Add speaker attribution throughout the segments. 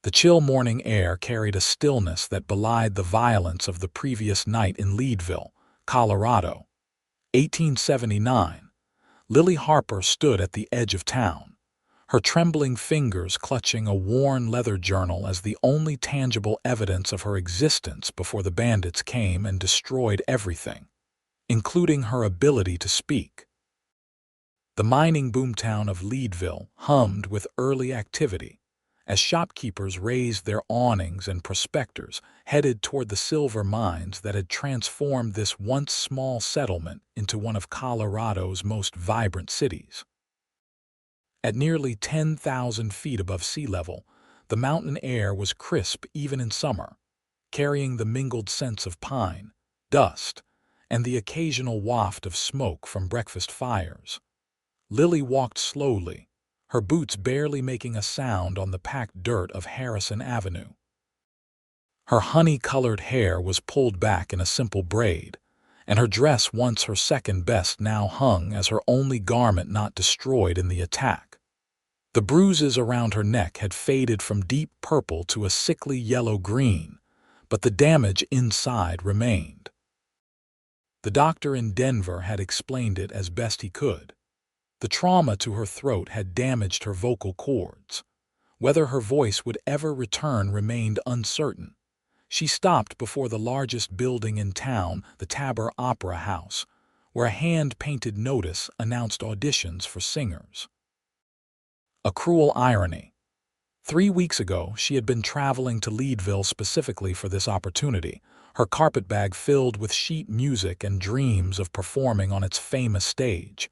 Speaker 1: The chill morning air carried a stillness that belied the violence of the previous night in Leadville, Colorado. 1879. Lily Harper stood at the edge of town, her trembling fingers clutching a worn leather journal as the only tangible evidence of her existence before the bandits came and destroyed everything, including her ability to speak. The mining boomtown of Leadville hummed with early activity, as shopkeepers raised their awnings and prospectors headed toward the silver mines that had transformed this once small settlement into one of Colorado's most vibrant cities. At nearly 10,000 feet above sea level, the mountain air was crisp even in summer, carrying the mingled scents of pine, dust, and the occasional waft of smoke from breakfast fires. Lily walked slowly, her boots barely making a sound on the packed dirt of Harrison Avenue. Her honey-colored hair was pulled back in a simple braid, and her dress, once her second best, now hung as her only garment not destroyed in the attack. The bruises around her neck had faded from deep purple to a sickly yellow-green, but the damage inside remained. The doctor in Denver had explained it as best he could. The trauma to her throat had damaged her vocal cords. Whether her voice would ever return remained uncertain. She stopped before the largest building in town, the Tabor Opera House, where a hand-painted notice announced auditions for singers. A cruel irony. 3 weeks ago, she had been traveling to Leadville specifically for this opportunity, her carpetbag filled with sheet music and dreams of performing on its famous stage.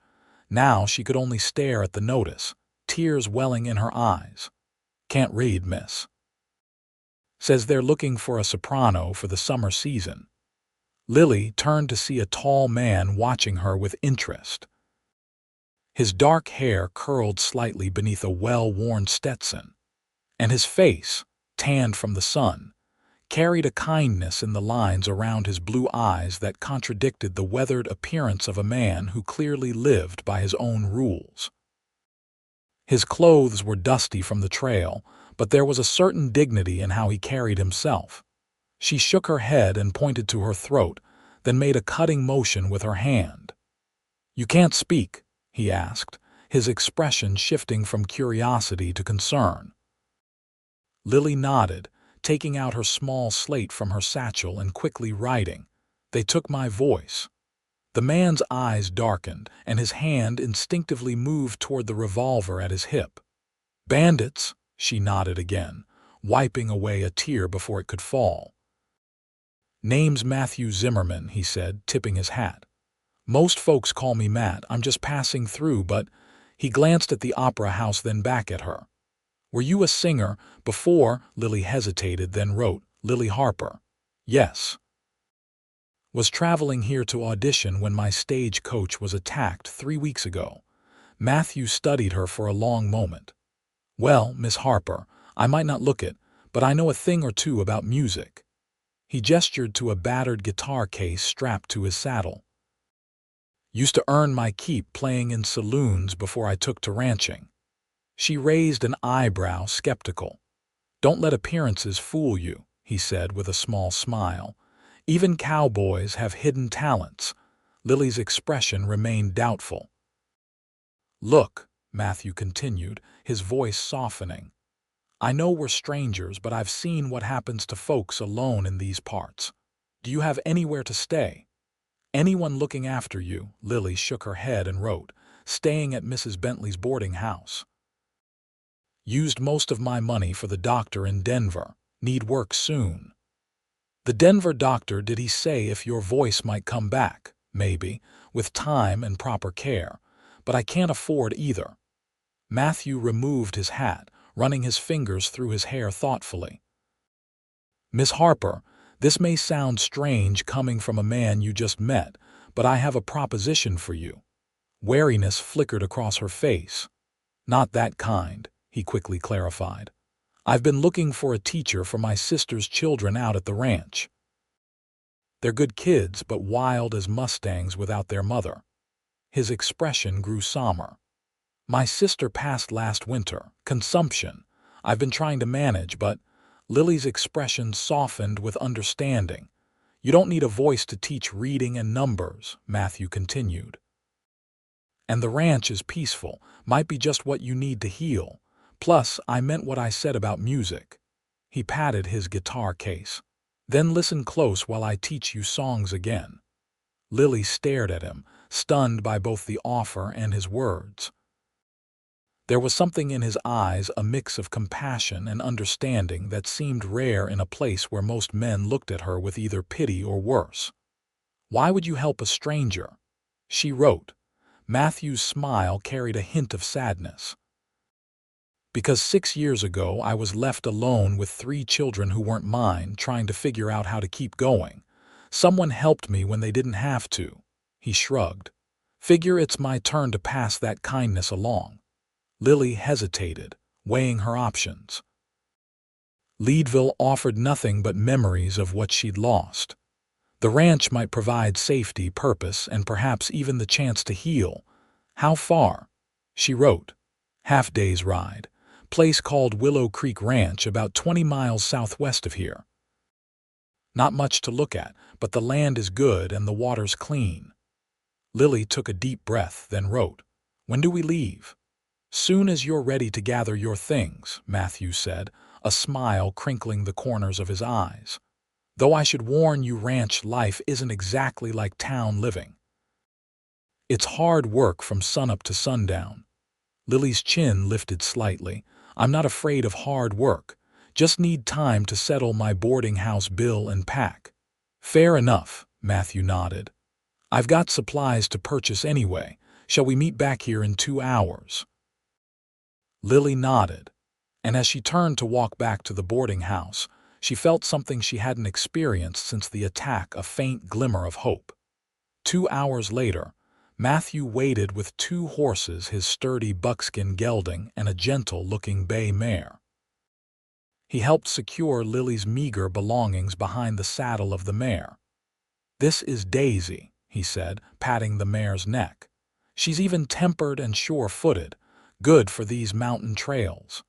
Speaker 1: Now she could only stare at the notice, tears welling in her eyes. "Can't read, miss. Says they're looking for a soprano for the summer season." Lily turned to see a tall man watching her with interest. His dark hair curled slightly beneath a well-worn Stetson, and his face, tanned from the sun, carried a kindness in the lines around his blue eyes that contradicted the weathered appearance of a man who clearly lived by his own rules. His clothes were dusty from the trail, but there was a certain dignity in how he carried himself. She shook her head and pointed to her throat, then made a cutting motion with her hand. "You can't speak?" he asked, his expression shifting from curiosity to concern. Lily nodded, taking out her small slate from her satchel and quickly writing, "They took my voice." The man's eyes darkened, and his hand instinctively moved toward the revolver at his hip. "Bandits," she nodded again, wiping away a tear before it could fall. "Name's Matthew Zimmerman," he said, tipping his hat. "Most folks call me Matt. I'm just passing through, but—" He glanced at the opera house, then back at her. "Were you a singer before?" Lily hesitated, then wrote, "Lily Harper." "Yes. Was traveling here to audition when my stagecoach was attacked 3 weeks ago." Matthew studied her for a long moment. "Well, Miss Harper, I might not look it, but I know a thing or two about music." He gestured to a battered guitar case strapped to his saddle. "Used to earn my keep playing in saloons before I took to ranching." She raised an eyebrow, skeptical. "Don't let appearances fool you," he said with a small smile. "Even cowboys have hidden talents." Lily's expression remained doubtful. "Look," Matthew continued, his voice softening. "I know we're strangers, but I've seen what happens to folks alone in these parts. Do you have anywhere to stay?" "Anyone looking after you?" Lily shook her head and wrote, "Staying at Mrs. Bentley's boarding house. Used most of my money for the doctor in Denver. Need work soon." "The Denver doctor, did he say if your voice might come back?" "Maybe, with time and proper care. But I can't afford either." Matthew removed his hat, running his fingers through his hair thoughtfully. "Miss Harper, this may sound strange coming from a man you just met, but I have a proposition for you." Wariness flickered across her face. "Not that kind," he quickly clarified. "I've been looking for a teacher for my sister's children out at the ranch. They're good kids, but wild as mustangs without their mother." His expression grew somber. "My sister passed last winter. Consumption. I've been trying to manage, but Lily's expression softened with understanding. You don't need a voice to teach reading and numbers, Matthew continued. And the ranch is peaceful, might be just what you need to heal. Plus, I meant what I said about music. He patted his guitar case. Then listen close while I teach you songs again. Lily stared at him, stunned by both the offer and his words. There was something in his eyes, a mix of compassion and understanding that seemed rare in a place where most men looked at her with either pity or worse. "Why would you help a stranger?" she wrote. Matthew's smile carried a hint of sadness. "Because 6 years ago I was left alone with 3 children who weren't mine, trying to figure out how to keep going. Someone helped me when they didn't have to." He shrugged. "Figure it's my turn to pass that kindness along." Lily hesitated, weighing her options. Leadville offered nothing but memories of what she'd lost. The ranch might provide safety, purpose, and perhaps even the chance to heal. "How far?" she wrote. "Half-day's ride. Place called Willow Creek Ranch, about 20 miles southwest of here. Not much to look at, but the land is good and the water's clean." Lily took a deep breath, then wrote, "When do we leave?" "Soon as you're ready to gather your things," Matthew said, a smile crinkling the corners of his eyes. "Though I should warn you, ranch life isn't exactly like town living. It's hard work from sunup to sundown." Lily's chin lifted slightly. "I'm not afraid of hard work. Just need time to settle my boarding house bill and pack." "Fair enough," Matthew nodded. "I've got supplies to purchase anyway. Shall we meet back here in 2 hours?" Lily nodded, and as she turned to walk back to the boarding house, she felt something she hadn't experienced since the attack, a faint glimmer of hope. 2 hours later, Matthew waited with 2 horses, his sturdy buckskin gelding and a gentle-looking bay mare. He helped secure Lily's meager belongings behind the saddle of the mare. "This is Daisy," he said, patting the mare's neck. "She's even tempered and sure-footed, good for these mountain trails."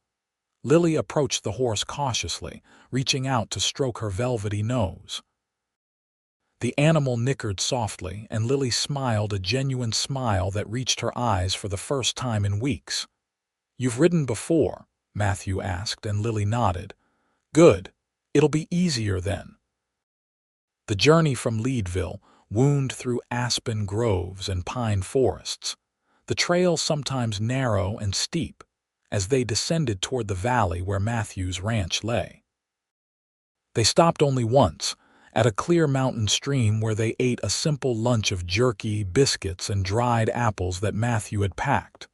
Speaker 1: Lily approached the horse cautiously, reaching out to stroke her velvety nose. The animal nickered softly, and Lily smiled, a genuine smile that reached her eyes for the first time in weeks. "You've ridden before?" Matthew asked, and Lily nodded. "Good. It'll be easier then." The journey from Leadville wound through aspen groves and pine forests, the trail sometimes narrow and steep, as they descended toward the valley where Matthew's ranch lay. They stopped only once, at a clear mountain stream where they ate a simple lunch of jerky, biscuits, and dried apples that Matthew had packed.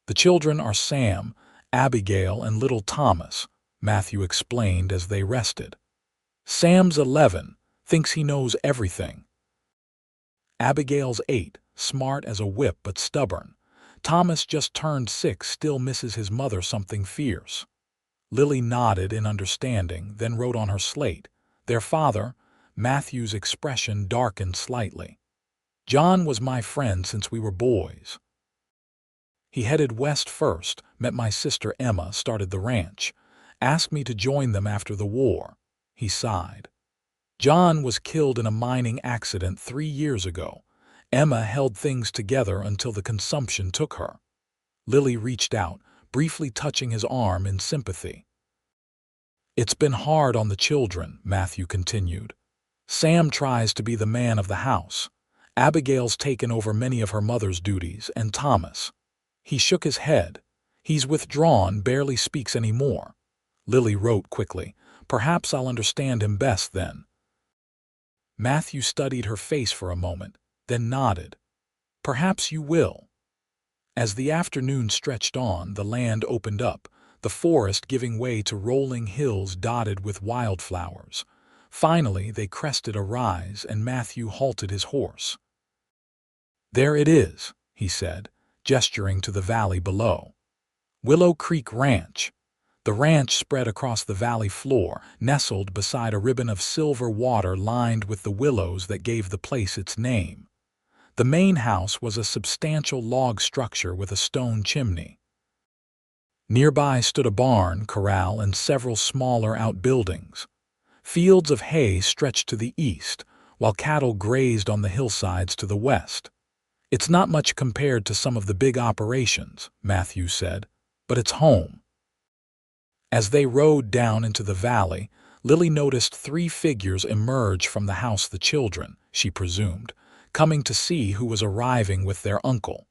Speaker 1: "The children are Sam, Abigail, and little Thomas," Matthew explained as they rested. "Sam's 11, thinks he knows everything. Abigail's 8, smart as a whip but stubborn. Thomas just turned 6, still misses his mother something fierce." Lily nodded in understanding, then wrote on her slate, "Their father." Matthew's expression darkened slightly. "John was my friend since we were boys. He headed west first, met my sister Emma, started the ranch, asked me to join them after the war." He sighed. "John was killed in a mining accident 3 years ago. Emma held things together until the consumption took her." Lily reached out, briefly touching his arm in sympathy. "It's been hard on the children," Matthew continued. "Sam tries to be the man of the house. Abigail's taken over many of her mother's duties, and Thomas." He shook his head. "He's withdrawn, barely speaks anymore." Lily wrote quickly, "Perhaps I'll understand him best then." Matthew studied her face for a moment, then nodded. "Perhaps you will." As the afternoon stretched on, the land opened up, the forest giving way to rolling hills dotted with wildflowers. Finally, they crested a rise, and Matthew halted his horse. "There it is," he said, gesturing to the valley below. "Willow Creek Ranch." The ranch spread across the valley floor, nestled beside a ribbon of silver water lined with the willows that gave the place its name. The main house was a substantial log structure with a stone chimney. Nearby stood a barn, corral, and several smaller outbuildings. Fields of hay stretched to the east, while cattle grazed on the hillsides to the west. "It's not much compared to some of the big operations," Matthew said, "but it's home." As they rode down into the valley, Lily noticed 3 figures emerge from the house, the children, she presumed, coming to see who was arriving with their uncle.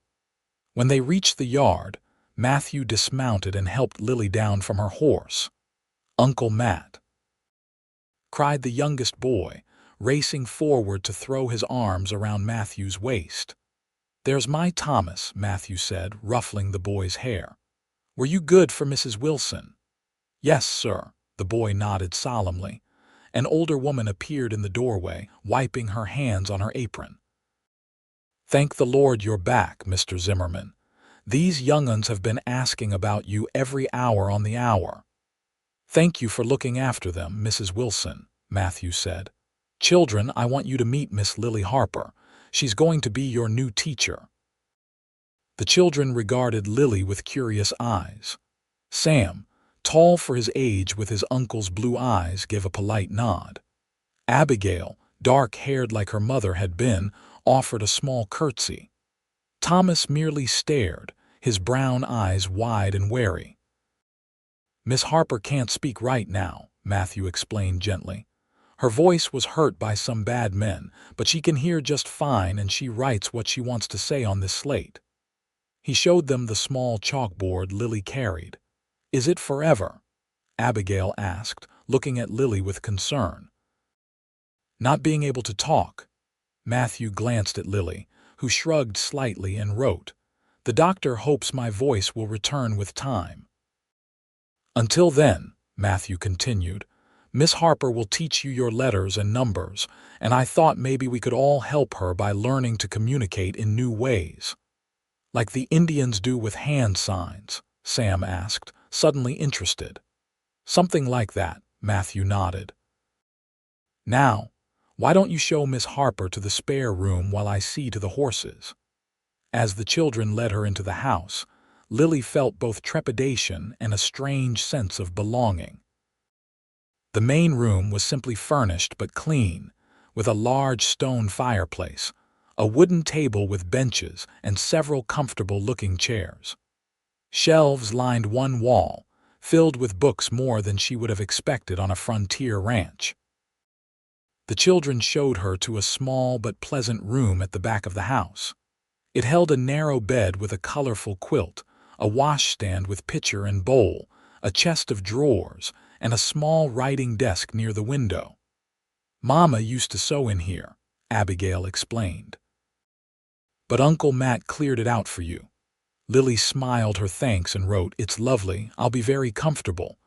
Speaker 1: When they reached the yard, Matthew dismounted and helped Lily down from her horse. "Uncle Matt!" cried the youngest boy, racing forward to throw his arms around Matthew's waist. "There's my Thomas," Matthew said, ruffling the boy's hair. "Were you good for Mrs. Wilson?" "Yes, sir," the boy nodded solemnly. An older woman appeared in the doorway, wiping her hands on her apron. "Thank the Lord you're back, Mr. Zimmerman. These young'uns have been asking about you every hour on the hour." "Thank you for looking after them, Mrs. Wilson," Matthew said. "Children, I want you to meet Miss Lily Harper. She's going to be your new teacher." The children regarded Lily with curious eyes. Sam, tall for his age with his uncle's blue eyes, gave a polite nod. Abigail, dark-haired like her mother had been, offered a small curtsy. Thomas merely stared, his brown eyes wide and wary. "Miss Harper can't speak right now," Matthew explained gently. "Her voice was hurt by some bad men, but she can hear just fine and she writes what she wants to say on this slate." He showed them the small chalkboard Lily carried. "Is it forever?" Abigail asked, looking at Lily with concern. "Not being able to talk?" Matthew glanced at Lily, who shrugged slightly and wrote, "The doctor hopes my voice will return with time." "Until then," Matthew continued, "Miss Harper will teach you your letters and numbers, and I thought maybe we could all help her by learning to communicate in new ways." "Like the Indians do with hand signs?" Sam asked, suddenly interested. "Something like that," Matthew nodded. "Now, why don't you show Miss Harper to the spare room while I see to the horses?" As the children led her into the house, Lily felt both trepidation and a strange sense of belonging. The main room was simply furnished but clean, with a large stone fireplace, a wooden table with benches, and several comfortable-looking chairs. Shelves lined one wall, filled with books more than she would have expected on a frontier ranch. The children showed her to a small but pleasant room at the back of the house. It held a narrow bed with a colorful quilt, a washstand with pitcher and bowl, a chest of drawers, and a small writing desk near the window. "Mama used to sew in here," Abigail explained. "But Uncle Matt cleared it out for you." Lily smiled her thanks and wrote, "It's lovely, I'll be very comfortable."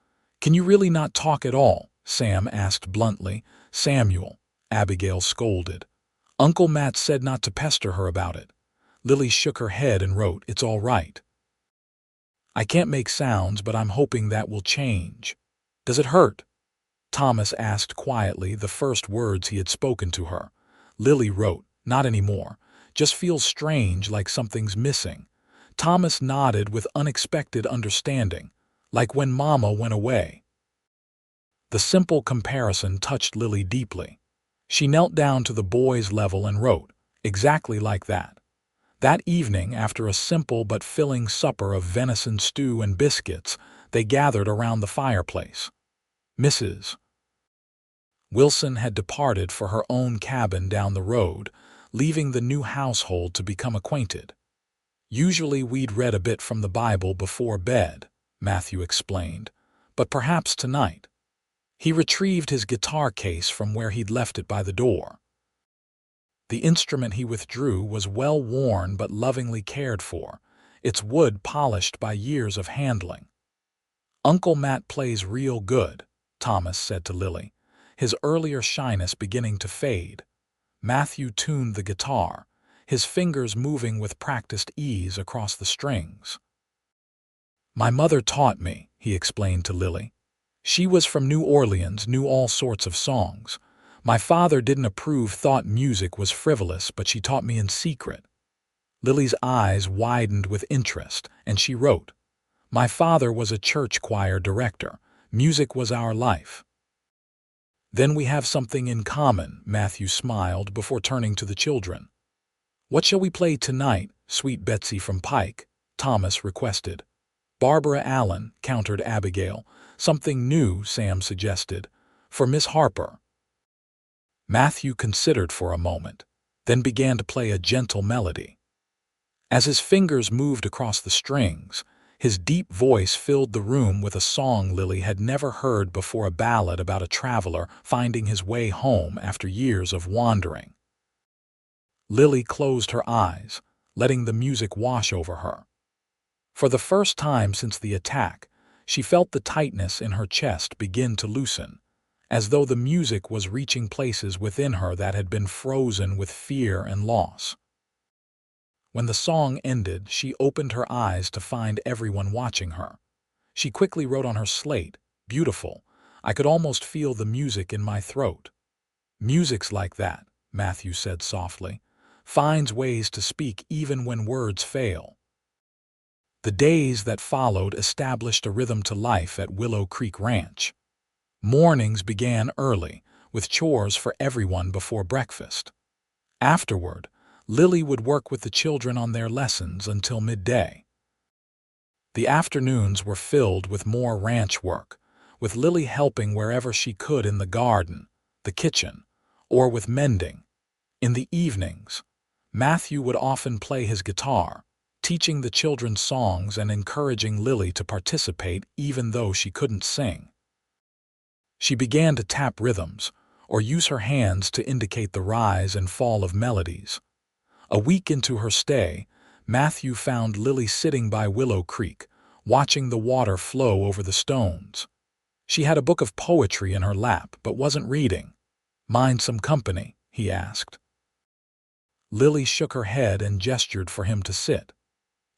Speaker 1: "Can you really not talk at all?" Sam asked bluntly. "Samuel," Abigail scolded. "Uncle Matt said not to pester her about it." Lily shook her head and wrote, "It's all right. I can't make sounds, but I'm hoping that will change." "Does it hurt?" Thomas asked quietly, the first words he had spoken to her. Lily wrote, "Not anymore. Just feels strange, like something's missing." Thomas nodded with unexpected understanding, "Like when Mama went away." The simple comparison touched Lily deeply. She knelt down to the boy's level and wrote, "Exactly like that." That evening, after a simple but filling supper of venison stew and biscuits, they gathered around the fireplace. Mrs. Wilson had departed for her own cabin down the road, leaving the new household to become acquainted. "Usually we'd read a bit from the Bible before bed," Matthew explained, "but perhaps tonight." He retrieved his guitar case from where he'd left it by the door. The instrument he withdrew was well worn but lovingly cared for, its wood polished by years of handling. "Uncle Matt plays real good," Thomas said to Lily, his earlier shyness beginning to fade. Matthew tuned the guitar, his fingers moving with practiced ease across the strings. "My mother taught me," he explained to Lily. "She was from New Orleans, knew all sorts of songs. My father didn't approve, thought music was frivolous, but she taught me in secret." Lily's eyes widened with interest, and she wrote, My father was a church choir director. Music was our life. Then we have something in common, Matthew smiled before turning to the children. What shall we play tonight, sweet Betsy from Pike? Thomas requested. Barbara Allen, countered Abigail. Something new, Sam suggested. For Miss Harper. Matthew considered for a moment, then began to play a gentle melody. As his fingers moved across the strings, his deep voice filled the room with a song Lily had never heard before, a ballad about a traveler finding his way home after years of wandering. Lily closed her eyes, letting the music wash over her. For the first time since the attack, she felt the tightness in her chest begin to loosen, as though the music was reaching places within her that had been frozen with fear and loss. When the song ended, she opened her eyes to find everyone watching her. She quickly wrote on her slate, "Beautiful. I could almost feel the music in my throat." "Music's like that," Matthew said softly, "finds ways to speak even when words fail." The days that followed established a rhythm to life at Willow Creek Ranch. Mornings began early, with chores for everyone before breakfast. Afterward, Lily would work with the children on their lessons until midday. The afternoons were filled with more ranch work, with Lily helping wherever she could in the garden, the kitchen, or with mending. In the evenings, Matthew would often play his guitar, teaching the children songs and encouraging Lily to participate even though she couldn't sing. She began to tap rhythms, or use her hands to indicate the rise and fall of melodies. A week into her stay, Matthew found Lily sitting by Willow Creek, watching the water flow over the stones. She had a book of poetry in her lap but wasn't reading. "Mind some company?" he asked. Lily shook her head and gestured for him to sit.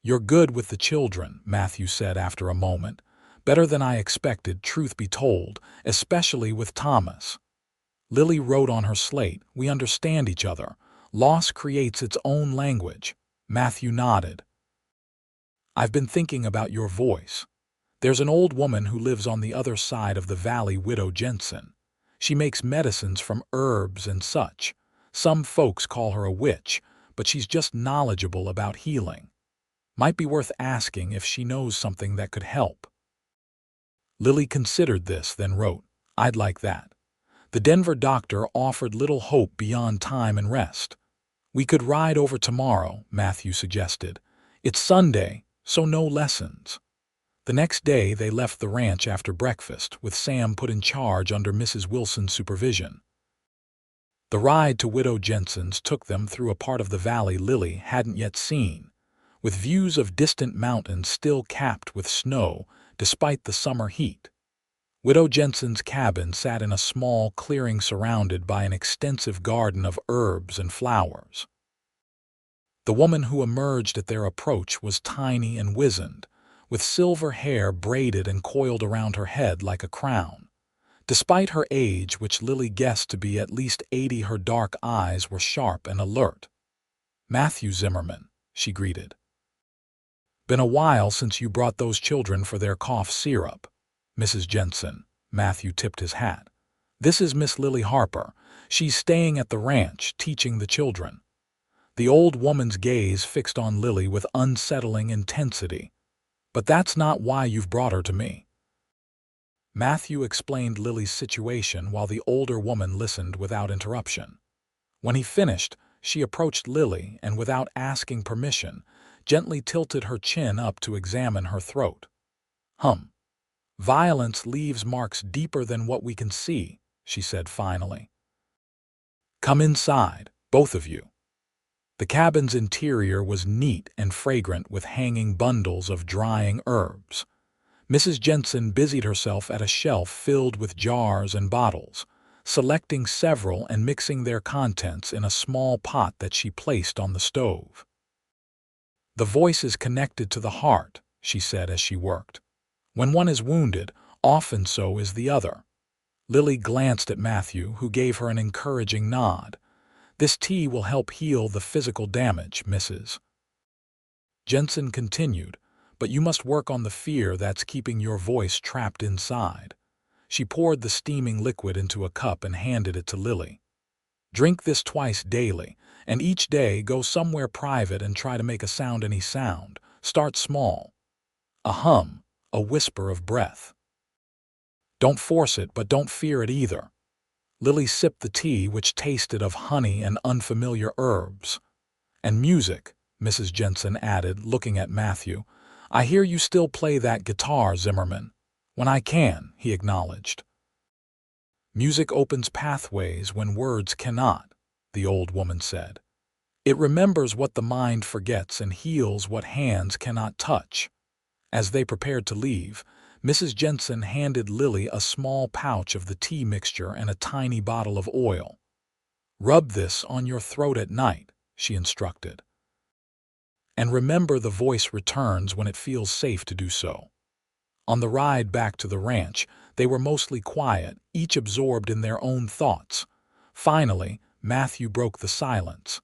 Speaker 1: "You're good with the children," Matthew said after a moment. "Better than I expected, truth be told, especially with Thomas." Lily wrote on her slate, "We understand each other. Loss creates its own language." Matthew nodded. "I've been thinking about your voice. There's an old woman who lives on the other side of the valley, Widow Jensen. She makes medicines from herbs and such. Some folks call her a witch, but she's just knowledgeable about healing. Might be worth asking if she knows something that could help." Lily considered this, then wrote, "I'd like that." The Denver doctor offered little hope beyond time and rest. "We could ride over tomorrow," Matthew suggested. "It's Sunday, so no lessons." The next day they left the ranch after breakfast, with Sam put in charge under Mrs. Wilson's supervision. The ride to Widow Jensen's took them through a part of the valley Lily hadn't yet seen, with views of distant mountains still capped with snow despite the summer heat. Widow Jensen's cabin sat in a small clearing surrounded by an extensive garden of herbs and flowers. The woman who emerged at their approach was tiny and wizened, with silver hair braided and coiled around her head like a crown. Despite her age, which Lily guessed to be at least 80, her dark eyes were sharp and alert. "Matthew Zimmerman," she greeted. "Been a while since you brought those children for their cough syrup." "Mrs. Jensen," Matthew tipped his hat. "This is Miss Lily Harper. She's staying at the ranch, teaching the children." The old woman's gaze fixed on Lily with unsettling intensity. "But that's not why you've brought her to me." Matthew explained Lily's situation while the older woman listened without interruption. When he finished, she approached Lily and, without asking permission, gently tilted her chin up to examine her throat. "Violence leaves marks deeper than what we can see," she said finally. "Come inside, both of you." The cabin's interior was neat and fragrant with hanging bundles of drying herbs. Mrs. Jensen busied herself at a shelf filled with jars and bottles, selecting several and mixing their contents in a small pot that she placed on the stove. "The voice is connected to the heart," she said as she worked. "When one is wounded, often so is the other." Lily glanced at Matthew, who gave her an encouraging nod. "This tea will help heal the physical damage, Mrs. Jensen continued, but you must work on the fear that's keeping your voice trapped inside. She poured the steaming liquid into a cup and handed it to Lily. Drink this twice daily, and each day go somewhere private and try to make a sound any sound. Start small. A hum, a whisper of breath. Don't force it, but don't fear it either. Lily sipped the tea, which tasted of honey and unfamiliar herbs. And music, Mrs. Jensen added, looking at Matthew. I hear you still play that guitar, Zimmerman. When I can, he acknowledged. Music opens pathways when words cannot, the old woman said. It remembers what the mind forgets and heals what hands cannot touch. As they prepared to leave, Mrs. Jensen handed Lily a small pouch of the tea mixture and a tiny bottle of oil. Rub this on your throat at night, she instructed. And remember, the voice returns when it feels safe to do so. On the ride back to the ranch, they were mostly quiet, each absorbed in their own thoughts. Finally, Matthew broke the silence.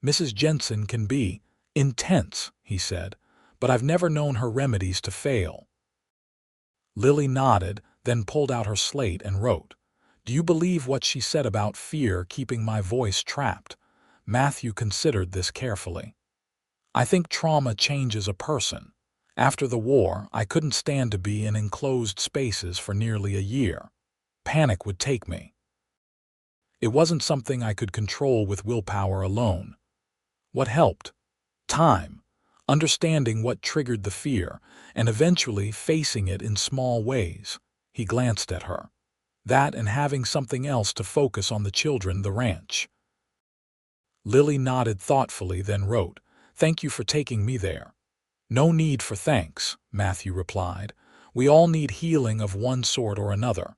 Speaker 1: Mrs. Jensen can be intense, he said, but I've never known her remedies to fail. Lily nodded, then pulled out her slate and wrote, Do you believe what she said about fear keeping my voice trapped? Matthew considered this carefully. I think trauma changes a person. After the war, I couldn't stand to be in enclosed spaces for nearly a year. Panic would take me. It wasn't something I could control with willpower alone. What helped? Time, understanding what triggered the fear, and eventually facing it in small ways. He glanced at her. That and having something else to focus on: the children, the ranch. Lily nodded thoughtfully, then wrote, Thank you for taking me there. No need for thanks, Matthew replied. We all need healing of one sort or another.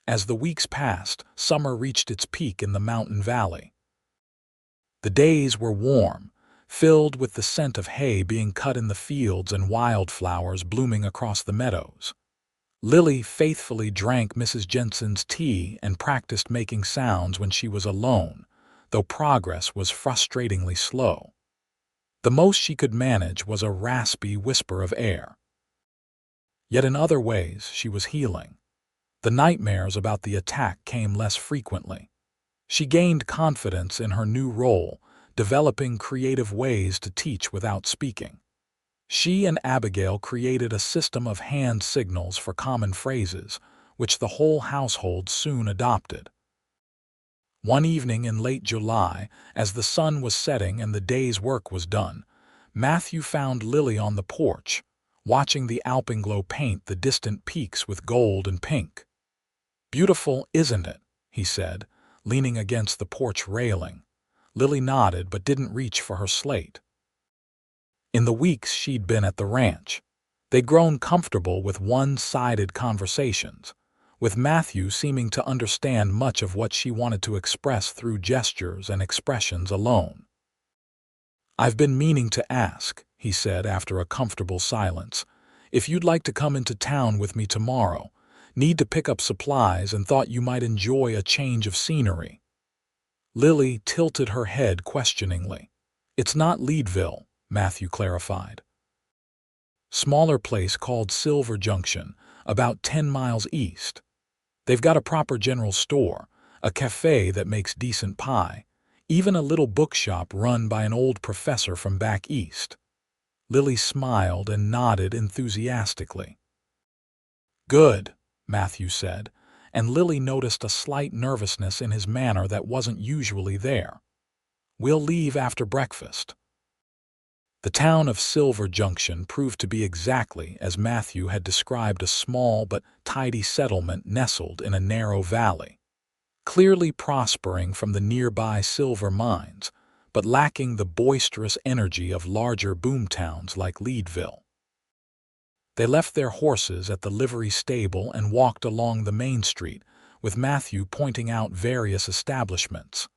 Speaker 1: As the weeks passed, summer reached its peak in the mountain valley. The days were warm, filled with the scent of hay being cut in the fields and wildflowers blooming across the meadows. Lily faithfully drank Mrs. Jensen's tea and practiced making sounds when she was alone, though progress was frustratingly slow. The most she could manage was a raspy whisper of air. Yet in other ways she was healing. The nightmares about the attack came less frequently. She gained confidence in her new role, developing creative ways to teach without speaking. She and Abigail created a system of hand signals for common phrases, which the whole household soon adopted. One evening in late July, as the sun was setting and the day's work was done, Matthew found Lily on the porch, watching the alpenglow paint the distant peaks with gold and pink. Beautiful, isn't it? He said, leaning against the porch railing. Lily nodded but didn't reach for her slate. In the weeks she'd been at the ranch, they'd grown comfortable with one-sided conversations, with Matthew seeming to understand much of what she wanted to express through gestures and expressions alone. I've been meaning to ask, he said after a comfortable silence, if you'd like to come into town with me tomorrow. Need to pick up supplies and thought you might enjoy a change of scenery. Lily tilted her head questioningly. It's not Leadville, Matthew clarified. Smaller place called Silver Junction, about 10 miles east. They've got a proper general store, a cafe that makes decent pie, even a little bookshop run by an old professor from back east. Lily smiled and nodded enthusiastically. Good, Matthew said, and Lily noticed a slight nervousness in his manner that wasn't usually there. We'll leave after breakfast. The town of Silver Junction proved to be exactly as Matthew had described, a small but tidy settlement nestled in a narrow valley, clearly prospering from the nearby silver mines, but lacking the boisterous energy of larger boomtowns like Leadville. They left their horses at the livery stable and walked along the main street, with Matthew pointing out various establishments.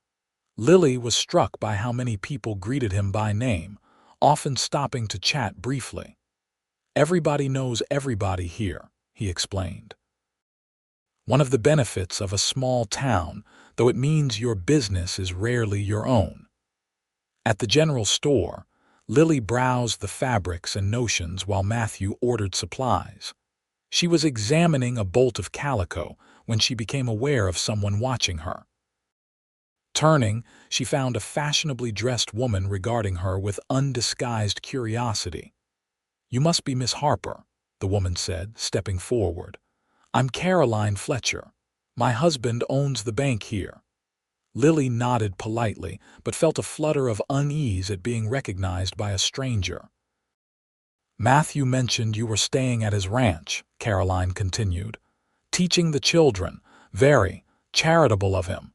Speaker 1: Lily was struck by how many people greeted him by name, often stopping to chat briefly. Everybody knows everybody here, he explained. One of the benefits of a small town, though it means your business is rarely your own. At the general store, Lily browsed the fabrics and notions while Matthew ordered supplies. She was examining a bolt of calico when she became aware of someone watching her. Turning, she found a fashionably dressed woman regarding her with undisguised curiosity. "You must be Miss Harper," the woman said, stepping forward. "I'm Caroline Fletcher. My husband owns the bank here." Lily nodded politely, but felt a flutter of unease at being recognized by a stranger. "Matthew mentioned you were staying at his ranch," Caroline continued. "Teaching the children. Very charitable of him."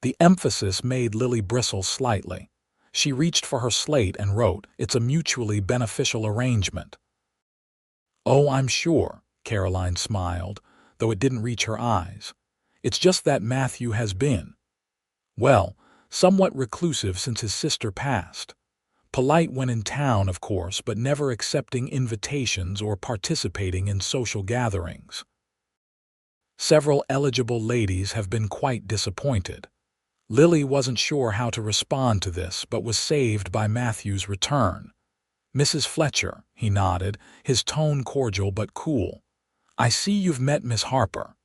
Speaker 1: The emphasis made Lily bristle slightly. She reached for her slate and wrote, "It's a mutually beneficial arrangement." "Oh, I'm sure," Caroline smiled, though it didn't reach her eyes. "It's just that Matthew has been, well, somewhat reclusive since his sister passed. Polite when in town, of course, but never accepting invitations or participating in social gatherings. Several eligible ladies have been quite disappointed." Lily wasn't sure how to respond to this, but was saved by Matthew's return. "Mrs. Fletcher," he nodded, his tone cordial but cool. "I see you've met Miss Harper."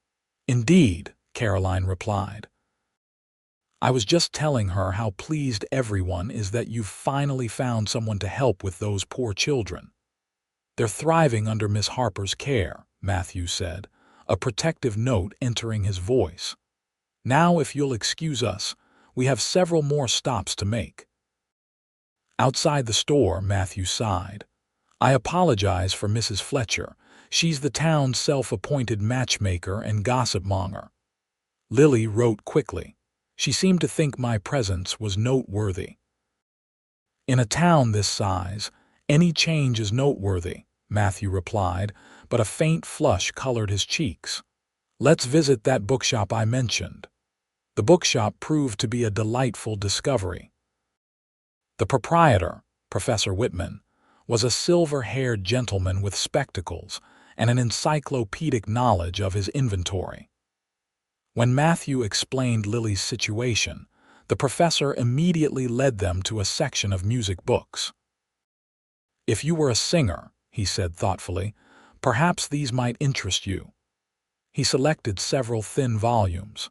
Speaker 1: "Indeed," Caroline replied. "I was just telling her how pleased everyone is that you've finally found someone to help with those poor children." "They're thriving under Miss Harper's care," Matthew said, a protective note entering his voice. "Now, if you'll excuse us, we have several more stops to make." Outside the store, Matthew sighed. "I apologize for Mrs. Fletcher. She's the town's self-appointed matchmaker and gossip monger." Lily wrote quickly. She seemed to think my presence was noteworthy. "In a town this size, any change is noteworthy," Matthew replied, but a faint flush colored his cheeks. "Let's visit that bookshop I mentioned." The bookshop proved to be a delightful discovery. The proprietor, Professor Whitman, was a silver-haired gentleman with spectacles and an encyclopedic knowledge of his inventory. When Matthew explained Lily's situation, the professor immediately led them to a section of music books. "If you were a singer," he said thoughtfully, "perhaps these might interest you." He selected several thin volumes.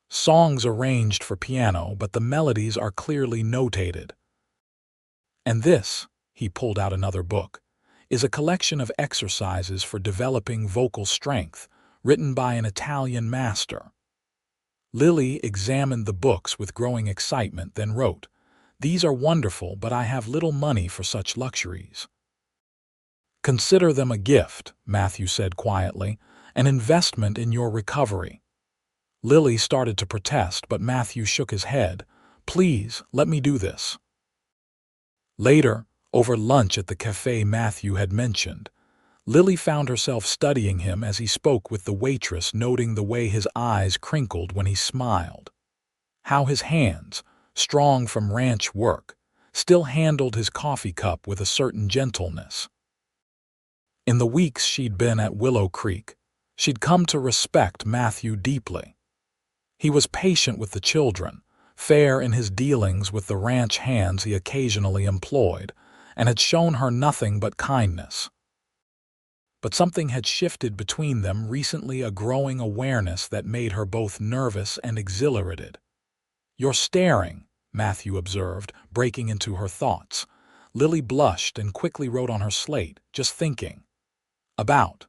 Speaker 1: Songs arranged for piano, but the melodies are clearly notated. "And this," he pulled out another book, "is a collection of exercises for developing vocal strength, written by an Italian master." Lily examined the books with growing excitement, then wrote, "These are wonderful, but I have little money for such luxuries." "Consider them a gift," Matthew said quietly, "an investment in your recovery." Lily started to protest, but Matthew shook his head. "Please, let me do this." Later, over lunch at the cafe Matthew had mentioned, Lily found herself studying him as he spoke with the waitress, noting the way his eyes crinkled when he smiled. How his hands, strong from ranch work, still handled his coffee cup with a certain gentleness. In the weeks she'd been at Willow Creek, she'd come to respect Matthew deeply. He was patient with the children, fair in his dealings with the ranch hands he occasionally employed, and had shown her nothing but kindness. But something had shifted between them recently, a growing awareness that made her both nervous and exhilarated. "You're staring," Matthew observed, breaking into her thoughts. Lily blushed and quickly wrote on her slate, "Just thinking." "About?"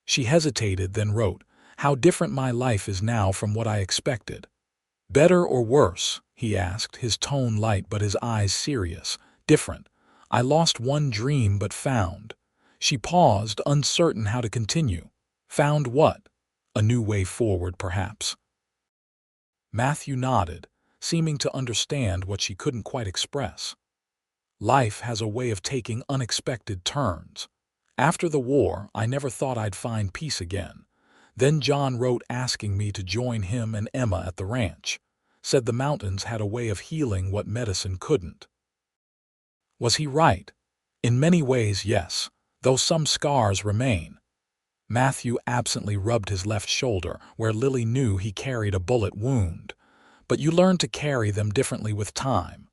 Speaker 1: She hesitated, then wrote, "How different my life is now from what I expected." "Better or worse?" he asked, his tone light but his eyes serious. "Different. I lost one dream but found." She paused, uncertain how to continue. "Found what?" "A new way forward, perhaps." Matthew nodded, seeming to understand what she couldn't quite express. "Life has a way of taking unexpected turns. After the war, I never thought I'd find peace again. Then John wrote asking me to join him and Emma at the ranch. Said the mountains had a way of healing what medicine couldn't." Was he right? In many ways, yes, though some scars remain. Matthew absently rubbed his left shoulder, where Lily knew he carried a bullet wound. "But you learn to carry them differently with time."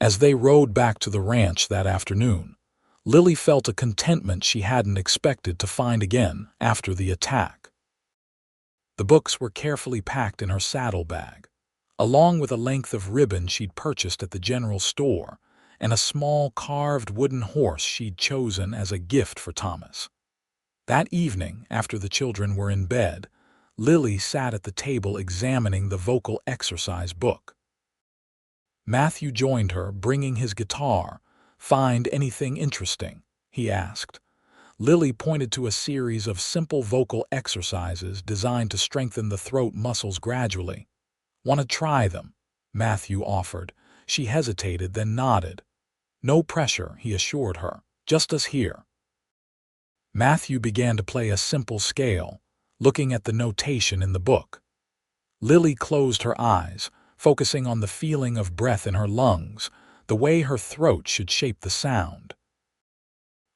Speaker 1: As they rode back to the ranch that afternoon, Lily felt a contentment she hadn't expected to find again after the attack. The books were carefully packed in her saddlebag, along with a length of ribbon she'd purchased at the general store and a small carved wooden horse she'd chosen as a gift for Thomas. That evening, after the children were in bed, Lily sat at the table examining the vocal exercise book. Matthew joined her, bringing his guitar. "Find anything interesting?" he asked. Lily pointed to a series of simple vocal exercises designed to strengthen the throat muscles gradually. "Want to try them?" Matthew offered. She hesitated, then nodded. "No pressure," he assured her. "Just us here." Matthew began to play a simple scale, looking at the notation in the book. Lily closed her eyes, focusing on the feeling of breath in her lungs, the way her throat should shape the sound.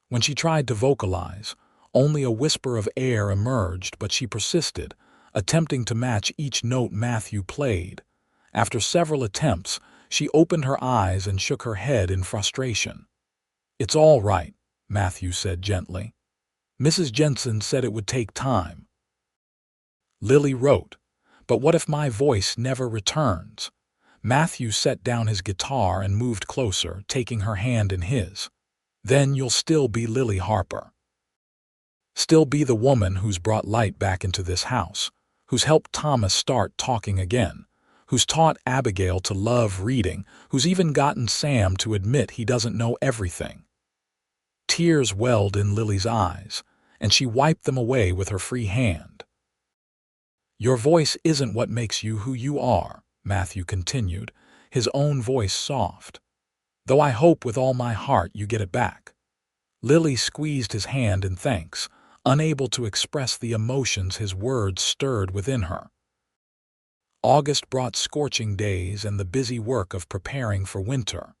Speaker 1: When she tried to vocalize, only a whisper of air emerged, but she persisted, attempting to match each note Matthew played. After several attempts, she opened her eyes and shook her head in frustration. "It's all right," Matthew said gently. "Mrs. Jensen said it would take time." Lily wrote, "But what if my voice never returns?" Matthew set down his guitar and moved closer, taking her hand in his. "Then you'll still be Lily Harper. Still be the woman who's brought light back into this house, who's helped Thomas start talking again, who's taught Abigail to love reading, who's even gotten Sam to admit he doesn't know everything." Tears welled in Lily's eyes, and she wiped them away with her free hand. "Your voice isn't what makes you who you are," Matthew continued, his own voice soft. "Though I hope with all my heart you get it back." Lily squeezed his hand in thanks, unable to express the emotions his words stirred within her. August brought scorching days and the busy work of preparing for winter.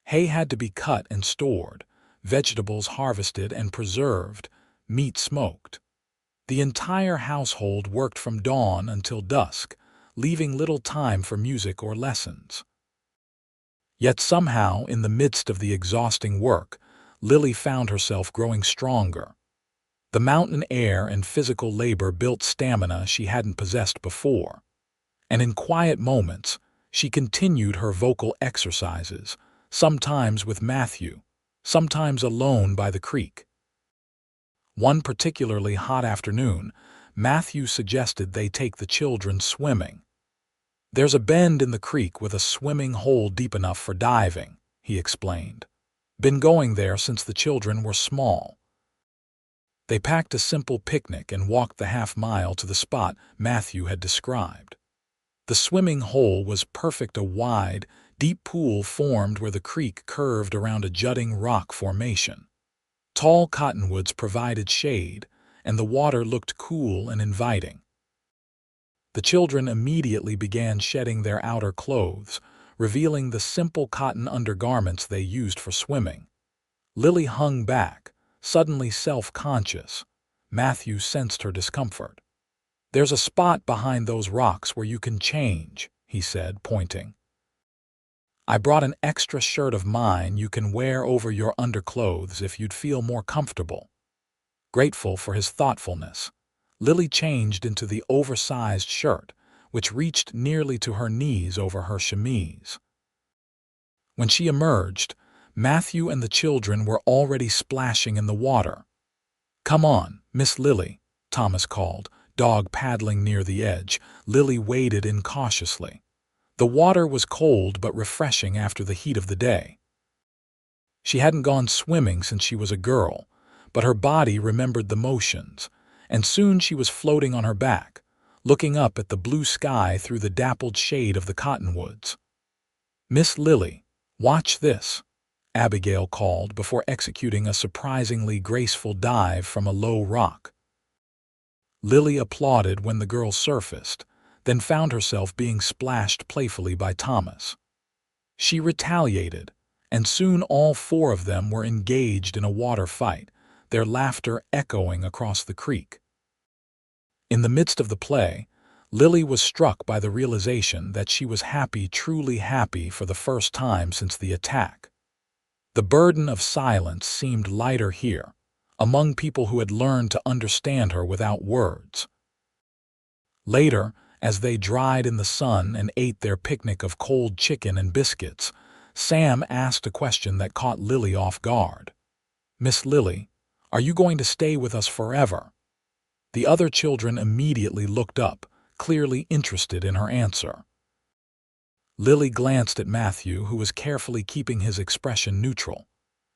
Speaker 1: Hay had to be cut and stored, vegetables harvested and preserved, meat smoked. The entire household worked from dawn until dusk, leaving little time for music or lessons. Yet somehow, in the midst of the exhausting work, Lily found herself growing stronger. The mountain air and physical labor built stamina she hadn't possessed before. And in quiet moments, she continued her vocal exercises, sometimes with Matthew, sometimes alone by the creek. One particularly hot afternoon, Matthew suggested they take the children swimming. "There's a bend in the creek with a swimming hole deep enough for diving," he explained. "Been going there since the children were small." They packed a simple picnic and walked the half-mile to the spot Matthew had described. The swimming hole was perfect, a wide, deep pool formed where the creek curved around a jutting rock formation. Tall cottonwoods provided shade, and the water looked cool and inviting. The children immediately began shedding their outer clothes, revealing the simple cotton undergarments they used for swimming. Lily hung back, suddenly self-conscious. Matthew sensed her discomfort. "There's a spot behind those rocks where you can change," he said, pointing. "I brought an extra shirt of mine you can wear over your underclothes if you'd feel more comfortable." Grateful for his thoughtfulness, Lily changed into the oversized shirt, which reached nearly to her knees over her chemise. When she emerged, Matthew and the children were already splashing in the water. "Come on, Miss Lily," Thomas called, dog paddling near the edge. Lily waded in cautiously. The water was cold but refreshing after the heat of the day. She hadn't gone swimming since she was a girl, but her body remembered the motions, and soon she was floating on her back, looking up at the blue sky through the dappled shade of the cottonwoods. "Miss Lily, watch this," Abigail called before executing a surprisingly graceful dive from a low rock. Lily applauded when the girl surfaced, then found herself being splashed playfully by Thomas. She retaliated, and soon all four of them were engaged in a water fight, their laughter echoing across the creek. In the midst of the play, Lily was struck by the realization that she was happy, truly happy for the first time since the attack. The burden of silence seemed lighter here, among people who had learned to understand her without words. Later, as they dried in the sun and ate their picnic of cold chicken and biscuits, Sam asked a question that caught Lily off guard. "Miss Lily, are you going to stay with us forever?" The other children immediately looked up, clearly interested in her answer. Lily glanced at Matthew, who was carefully keeping his expression neutral.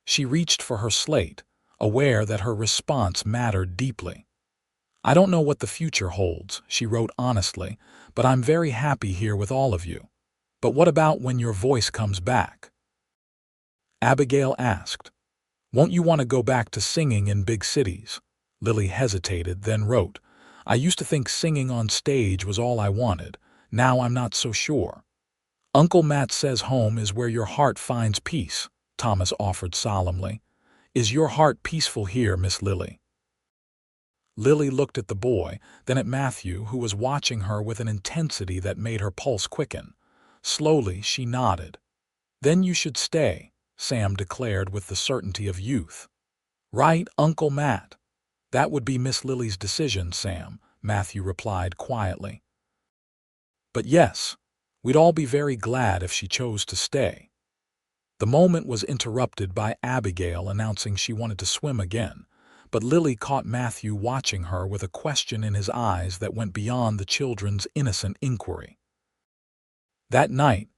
Speaker 1: She reached for her slate, aware that her response mattered deeply. "I don't know what the future holds," she wrote honestly, "but I'm very happy here with all of you. But what about when your voice comes back?" Abigail asked, "Won't you want to go back to singing in big cities?" Lily hesitated, then wrote, "I used to think singing on stage was all I wanted. Now I'm not so sure." "Uncle Matt says home is where your heart finds peace," Thomas offered solemnly. "Is your heart peaceful here, Miss Lily?" Lily looked at the boy, then at Matthew, who was watching her with an intensity that made her pulse quicken. Slowly, she nodded. "Then you should stay," Sam declared with the certainty of youth. "Right, Uncle Matt?" "That would be Miss Lily's decision, Sam," Matthew replied quietly. "But yes, we'd all be very glad if she chose to stay." The moment was interrupted by Abigail announcing she wanted to swim again, but Lily caught Matthew watching her with a question in his eyes that went beyond the children's innocent inquiry. That night,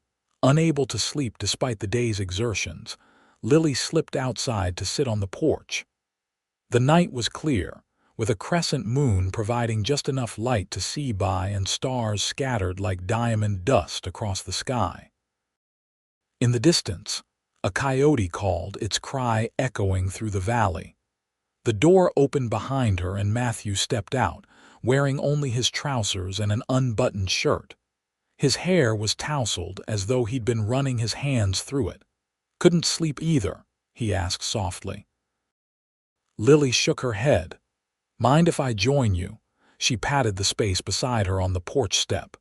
Speaker 1: unable to sleep despite the day's exertions, Lily slipped outside to sit on the porch. The night was clear, with a crescent moon providing just enough light to see by and stars scattered like diamond dust across the sky. In the distance, a coyote called, its cry echoing through the valley. The door opened behind her and Matthew stepped out, wearing only his trousers and an unbuttoned shirt. His hair was tousled as though he'd been running his hands through it. "Couldn't sleep either?" he asked softly. Lily shook her head. "Mind if I join you?" She patted the space beside her on the porch step.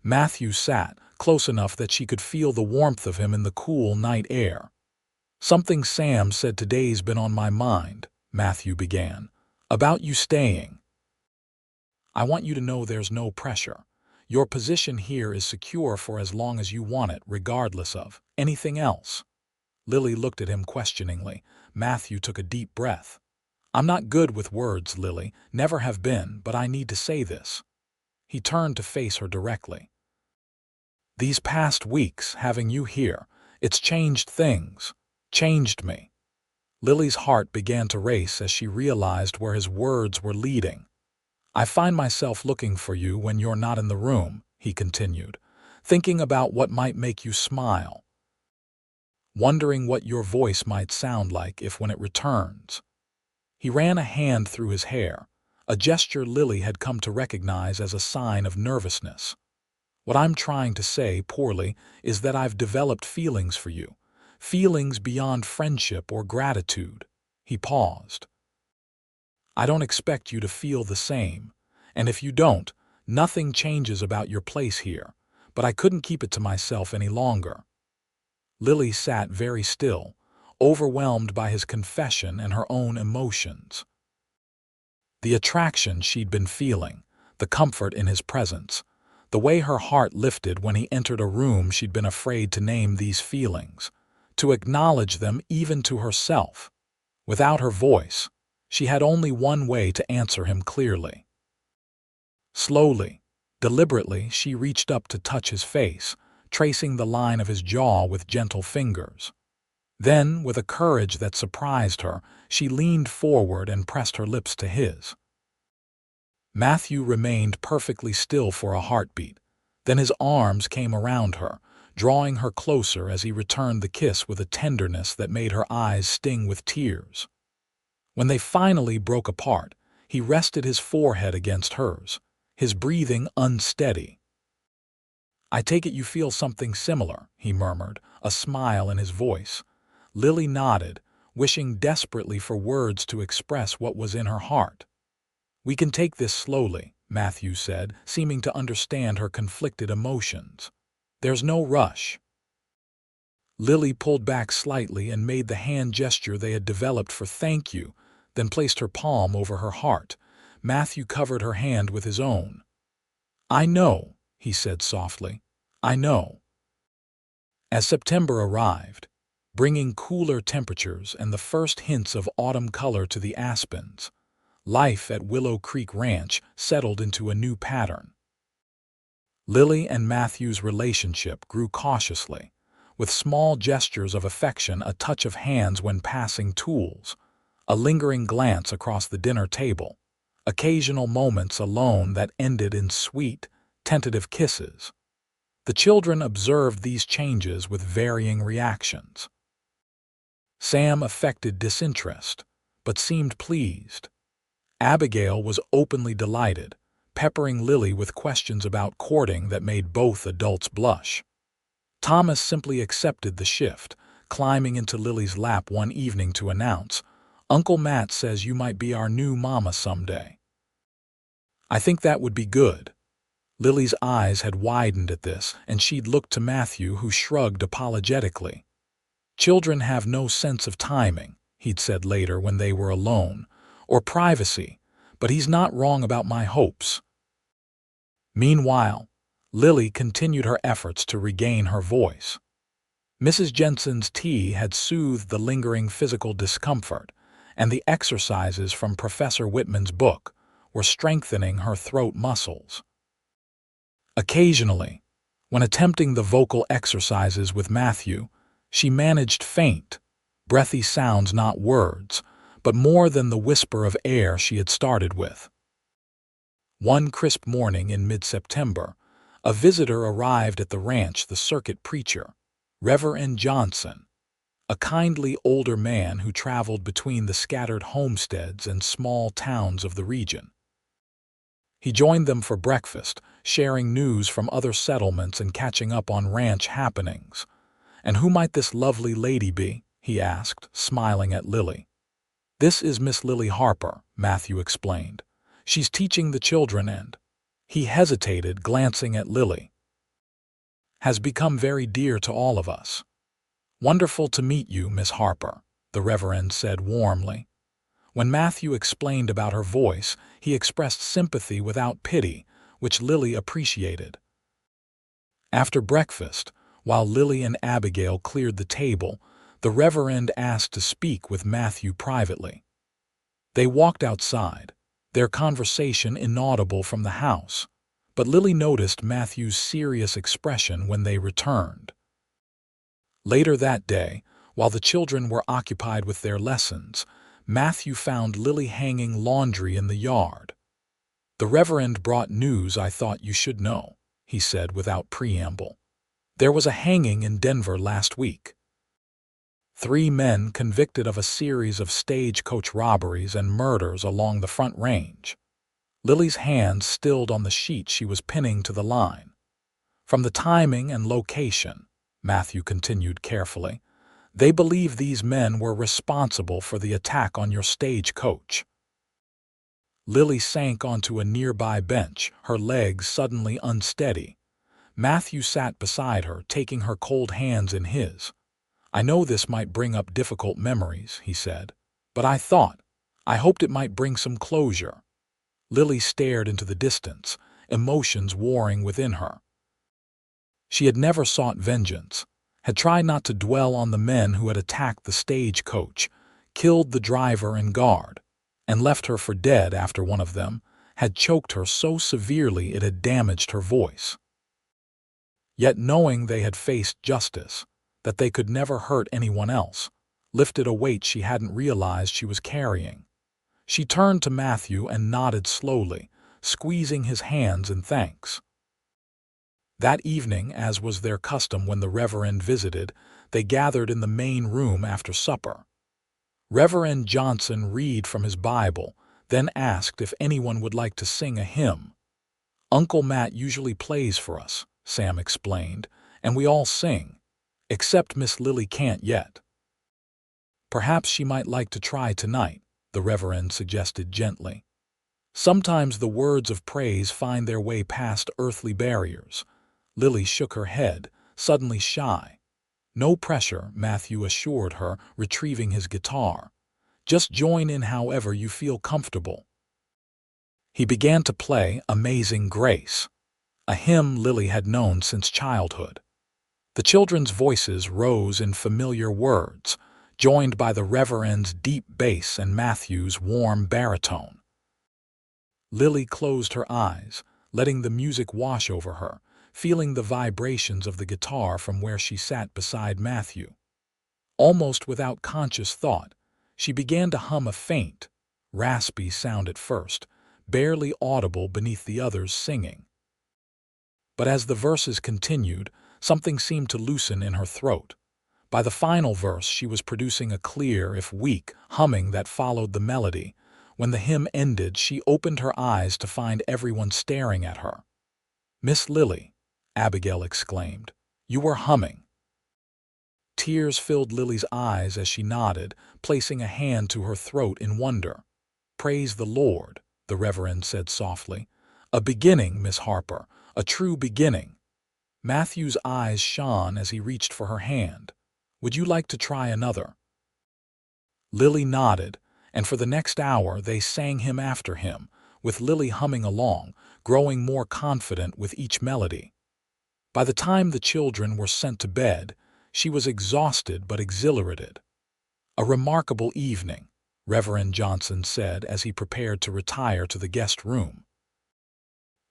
Speaker 1: Matthew sat, close enough that she could feel the warmth of him in the cool night air. "Something Sam said today's been on my mind," Matthew began. "About you staying. I want you to know there's no pressure. Your position here is secure for as long as you want it, regardless of anything else." Lily looked at him questioningly. Matthew took a deep breath. "I'm not good with words, Lily, never have been, but I need to say this." He turned to face her directly. "These past weeks, having you here, it's changed things. Changed me." Lily's heart began to race as she realized where his words were leading. "I find myself looking for you when you're not in the room," he continued, "thinking about what might make you smile. Wondering what your voice might sound like if when it returns." He ran a hand through his hair, a gesture Lily had come to recognize as a sign of nervousness. "What I'm trying to say, poorly, is that I've developed feelings for you. Feelings beyond friendship or gratitude." He paused. "I don't expect you to feel the same, and if you don't, nothing changes about your place here, but I couldn't keep it to myself any longer." Lily sat very still, overwhelmed by his confession and her own emotions. The attraction she'd been feeling, the comfort in his presence, the way her heart lifted when he entered a room she'd been afraid to name these feelings, to acknowledge them even to herself. Without her voice, she had only one way to answer him clearly. Slowly, deliberately, she reached up to touch his face, tracing the line of his jaw with gentle fingers. Then, with a courage that surprised her, she leaned forward and pressed her lips to his. Matthew remained perfectly still for a heartbeat. Then his arms came around her, drawing her closer as he returned the kiss with a tenderness that made her eyes sting with tears. When they finally broke apart, he rested his forehead against hers, his breathing unsteady. "I take it you feel something similar," he murmured, a smile in his voice. Lily nodded, wishing desperately for words to express what was in her heart. "We can take this slowly," Matthew said, seeming to understand her conflicted emotions. "There's no rush." Lily pulled back slightly and made the hand gesture they had developed for thank you, then placed her palm over her heart. Matthew covered her hand with his own. "I know," he said softly. "I know." As September arrived, bringing cooler temperatures and the first hints of autumn color to the aspens, life at Willow Creek Ranch settled into a new pattern. Lily and Matthew's relationship grew cautiously, with small gestures of affection, a touch of hands when passing tools, a lingering glance across the dinner table, occasional moments alone that ended in sweet, tentative kisses. The children observed these changes with varying reactions. Sam affected disinterest, but seemed pleased. Abigail was openly delighted, peppering Lily with questions about courting that made both adults blush. Thomas simply accepted the shift, climbing into Lily's lap one evening to announce, "Uncle Matt says you might be our new mama someday." "I think that would be good." Lily's eyes had widened at this, and she'd looked to Matthew, who shrugged apologetically. "Children have no sense of timing," he'd said later when they were alone, "or privacy, but he's not wrong about my hopes." Meanwhile, Lily continued her efforts to regain her voice. Mrs. Jensen's tea had soothed the lingering physical discomfort, and the exercises from Professor Whitman's book were strengthening her throat muscles. Occasionally, when attempting the vocal exercises with Matthew, she managed faint, breathy sounds, not words, but more than the whisper of air she had started with. One crisp morning in mid-September, a visitor arrived at the ranch, the circuit preacher, Reverend Johnson, a kindly older man who traveled between the scattered homesteads and small towns of the region. He joined them for breakfast, sharing news from other settlements and catching up on ranch happenings. "And who might this lovely lady be?" he asked, smiling at Lily. "This is Miss Lily Harper," Matthew explained. "She's teaching the children and—" he hesitated, glancing at Lily. "Has become very dear to all of us." "Wonderful to meet you, Miss Harper," the Reverend said warmly. When Matthew explained about her voice, he expressed sympathy without pity, which Lily appreciated. After breakfast, while Lily and Abigail cleared the table, the Reverend asked to speak with Matthew privately. They walked outside, their conversation inaudible from the house, but Lily noticed Matthew's serious expression when they returned. Later that day, while the children were occupied with their lessons, Matthew found Lily hanging laundry in the yard. "The Reverend brought news I thought you should know," he said without preamble. "There was a hanging in Denver last week. 3 men convicted of a series of stagecoach robberies and murders along the Front Range." Lily's hands stilled on the sheet she was pinning to the line. "From the timing and location," Matthew continued carefully, "they believe these men were responsible for the attack on your stagecoach." Lily sank onto a nearby bench, her legs suddenly unsteady. Matthew sat beside her, taking her cold hands in his. "I know this might bring up difficult memories," he said, "but I hoped it might bring some closure." Lily stared into the distance, emotions warring within her. She had never sought vengeance, had tried not to dwell on the men who had attacked the stagecoach, killed the driver and guard, and left her for dead after one of them had choked her so severely it had damaged her voice. Yet knowing they had faced justice, that they could never hurt anyone else, lifted a weight she hadn't realized she was carrying. She turned to Matthew and nodded slowly, squeezing his hands in thanks. That evening, as was their custom when the Reverend visited, they gathered in the main room after supper. Reverend Johnson read from his Bible, then asked if anyone would like to sing a hymn. "Uncle Matt usually plays for us," Sam explained, "and we all sing, except Miss Lily can't yet." "Perhaps she might like to try tonight," the Reverend suggested gently. Sometimes the words of praise find their way past earthly barriers. Lily shook her head, suddenly shy. No pressure, Matthew assured her, retrieving his guitar. Just join in however you feel comfortable. He began to play Amazing Grace, a hymn Lily had known since childhood. The children's voices rose in familiar words, joined by the Reverend's deep bass and Matthew's warm baritone. Lily closed her eyes, letting the music wash over her, feeling the vibrations of the guitar from where she sat beside Matthew. Almost without conscious thought, she began to hum a faint, raspy sound at first, barely audible beneath the others singing. But as the verses continued, something seemed to loosen in her throat. By the final verse, she was producing a clear, if weak, humming that followed the melody. When the hymn ended, she opened her eyes to find everyone staring at her. "Miss Lily," Abigail exclaimed, "you were humming." Tears filled Lily's eyes as she nodded, placing a hand to her throat in wonder. "Praise the Lord," the Reverend said softly. "A beginning, Miss Harper, a true beginning." Matthew's eyes shone as he reached for her hand. "Would you like to try another?" Lily nodded, and for the next hour they sang hymn after hymn, with Lily humming along, growing more confident with each melody. By the time the children were sent to bed, she was exhausted but exhilarated. "A remarkable evening," Reverend Johnson said as he prepared to retire to the guest room.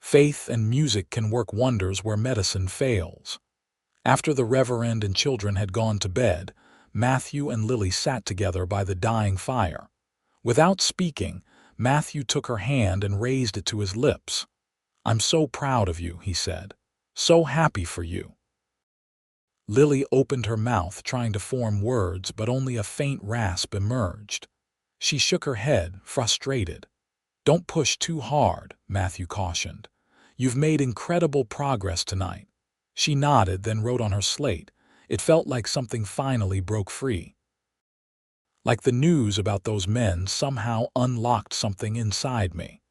Speaker 1: "Faith and music can work wonders where medicine fails." After the Reverend and children had gone to bed, Matthew and Lily sat together by the dying fire. Without speaking, Matthew took her hand and raised it to his lips. "I'm so proud of you," he said. "So happy for you." Lily opened her mouth, trying to form words, but only a faint rasp emerged. She shook her head, frustrated. "Don't push too hard," Matthew cautioned. "You've made incredible progress tonight." She nodded, then wrote on her slate. It felt like something finally broke free. Like the news about those men somehow unlocked something inside me.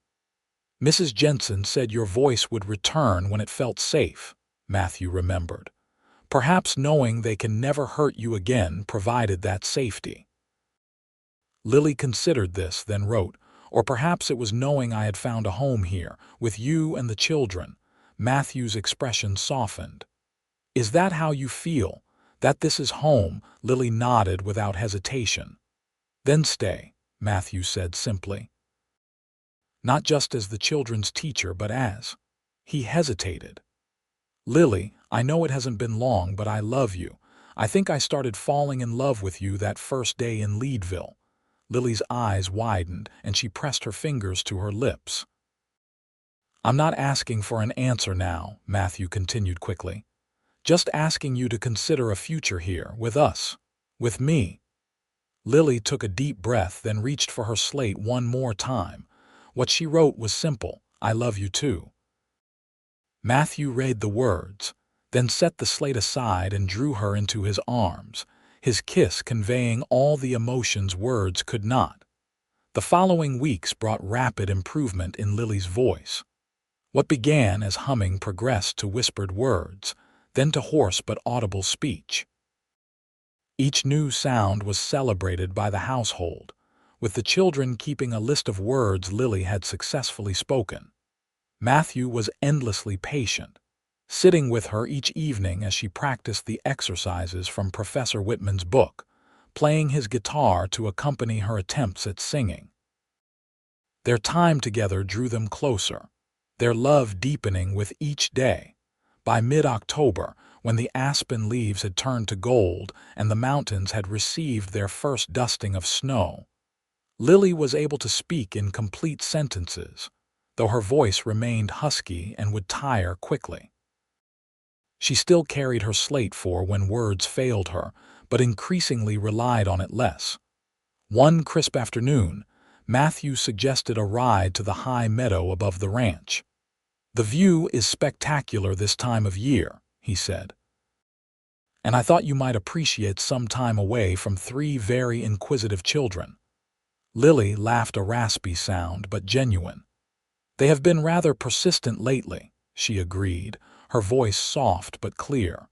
Speaker 1: "Mrs. Jensen said your voice would return when it felt safe," Matthew remembered. "Perhaps knowing they can never hurt you again provided that safety." Lily considered this, then wrote, "Or perhaps it was knowing I had found a home here, with you and the children." Matthew's expression softened. "Is that how you feel? That this is home?" Lily nodded without hesitation. "Then stay," Matthew said simply. "Not just as the children's teacher, but as—" He hesitated. "Lily, I know it hasn't been long, but I love you. I think I started falling in love with you that first day in Leadville." Lily's eyes widened, and she pressed her fingers to her lips. "I'm not asking for an answer now," Matthew continued quickly. "Just asking you to consider a future here, with us. With me." Lily took a deep breath, then reached for her slate one more time. What she wrote was simple: "I love you too." Matthew read the words, then set the slate aside and drew her into his arms, his kiss conveying all the emotions words could not. The following weeks brought rapid improvement in Lily's voice. What began as humming progressed to whispered words, then to hoarse but audible speech. Each new sound was celebrated by the household, with the children keeping a list of words Lily had successfully spoken. Matthew was endlessly patient, sitting with her each evening as she practiced the exercises from Professor Whitman's book, playing his guitar to accompany her attempts at singing. Their time together drew them closer, their love deepening with each day. By mid-October, when the aspen leaves had turned to gold and the mountains had received their first dusting of snow, Lily was able to speak in complete sentences, though her voice remained husky and would tire quickly. She still carried her slate for when words failed her, but increasingly relied on it less. One crisp afternoon, Matthew suggested a ride to the high meadow above the ranch. "The view is spectacular this time of year," he said. "And I thought you might appreciate some time away from 3 very inquisitive children." Lily laughed, a raspy sound, but genuine. "They have been rather persistent lately," she agreed, her voice soft but clear.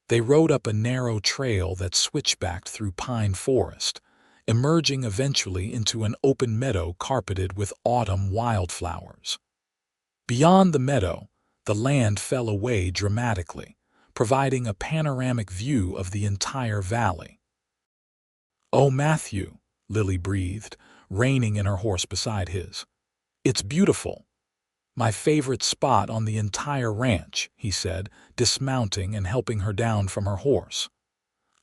Speaker 1: They rode up a narrow trail that switchbacked through pine forest, emerging eventually into an open meadow carpeted with autumn wildflowers. Beyond the meadow, the land fell away dramatically, providing a panoramic view of the entire valley. "Oh, Matthew," Lily breathed, reining in her horse beside his. "It's beautiful. My favorite spot on the entire ranch," he said, dismounting and helping her down from her horse.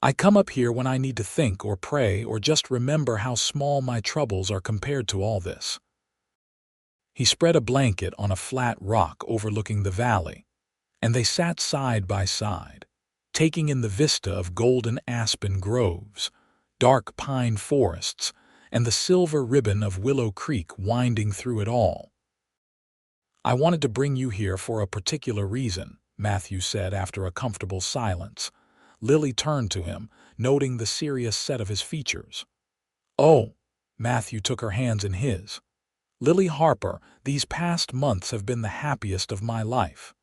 Speaker 1: "I come up here when I need to think or pray or just remember how small my troubles are compared to all this." He spread a blanket on a flat rock overlooking the valley, and they sat side by side, taking in the vista of golden aspen groves, dark pine forests, and the silver ribbon of Willow Creek winding through it all. "I wanted to bring you here for a particular reason," Matthew said after a comfortable silence. Lily turned to him, noting the serious set of his features. "Oh," Matthew took her hands in his. "Lily Harper, these past months have been the happiest of my life.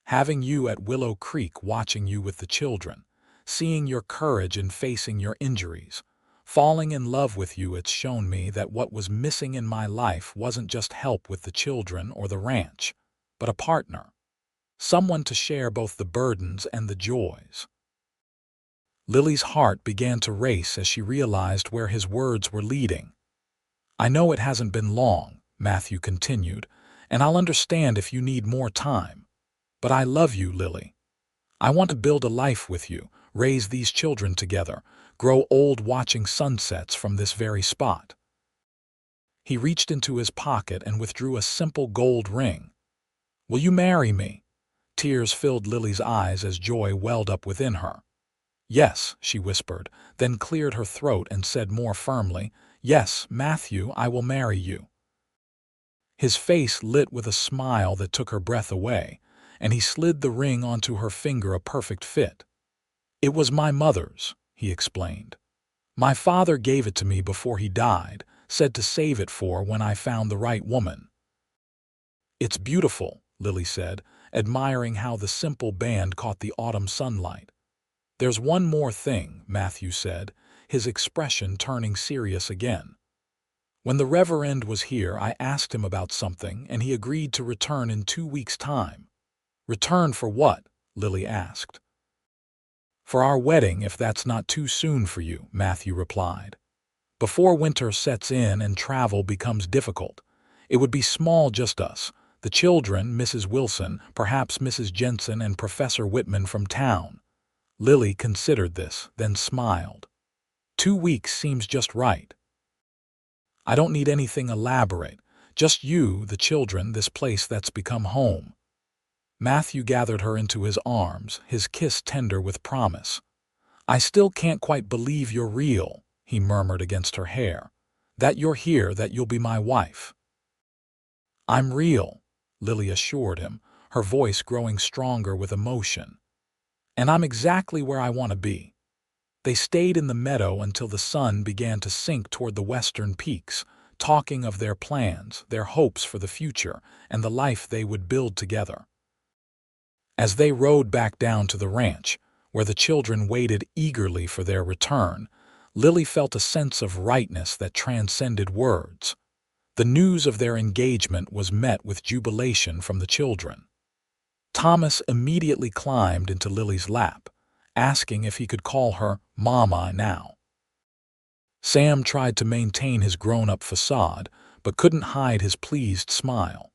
Speaker 1: Having you at Willow Creek watching you with the children, seeing your courage in facing your injuries, falling in love with you, it's shown me that what was missing in my life wasn't just help with the children or the ranch, but a partner, someone to share both the burdens and the joys." Lily's heart began to race as she realized where his words were leading. "I know it hasn't been long," Matthew continued, "and I'll understand if you need more time. But I love you, Lily. I want to build a life with you, raise these children together, grow old watching sunsets from this very spot." He reached into his pocket and withdrew a simple gold ring. "Will you marry me?" Tears filled Lily's eyes as joy welled up within her. "Yes," she whispered, then cleared her throat and said more firmly, "Yes, Matthew, I will marry you." His face lit with a smile that took her breath away, and he slid the ring onto her finger, a perfect fit. "It was my mother's," he explained. "My father gave it to me before he died, said to save it for when I found the right woman." "It's beautiful," Lily said, admiring how the simple band caught the autumn sunlight. "There's one more thing," Matthew said, his expression turning serious again. "When the Reverend was here, I asked him about something, and he agreed to return in 2 weeks' time." "Return for what?" Lily asked. "For our wedding, if that's not too soon for you," Matthew replied. "Before winter sets in and travel becomes difficult. It would be small, just us, the children, Mrs. Wilson, perhaps Mrs. Jensen, and Professor Whitman from town." Lily considered this, then smiled. 2 weeks seems just right. "I don't need anything elaborate. Just you, the children, this place that's become home." Matthew gathered her into his arms, his kiss tender with promise. "I still can't quite believe you're real," he murmured against her hair. "That you're here, that you'll be my wife." "I'm real," Lily assured him, her voice growing stronger with emotion. "And I'm exactly where I want to be." They stayed in the meadow until the sun began to sink toward the western peaks, talking of their plans, their hopes for the future, and the life they would build together. As they rode back down to the ranch, where the children waited eagerly for their return, Lily felt a sense of rightness that transcended words. The news of their engagement was met with jubilation from the children. Thomas immediately climbed into Lily's lap, asking if he could call her Mama now. Sam tried to maintain his grown-up facade, but couldn't hide his pleased smile.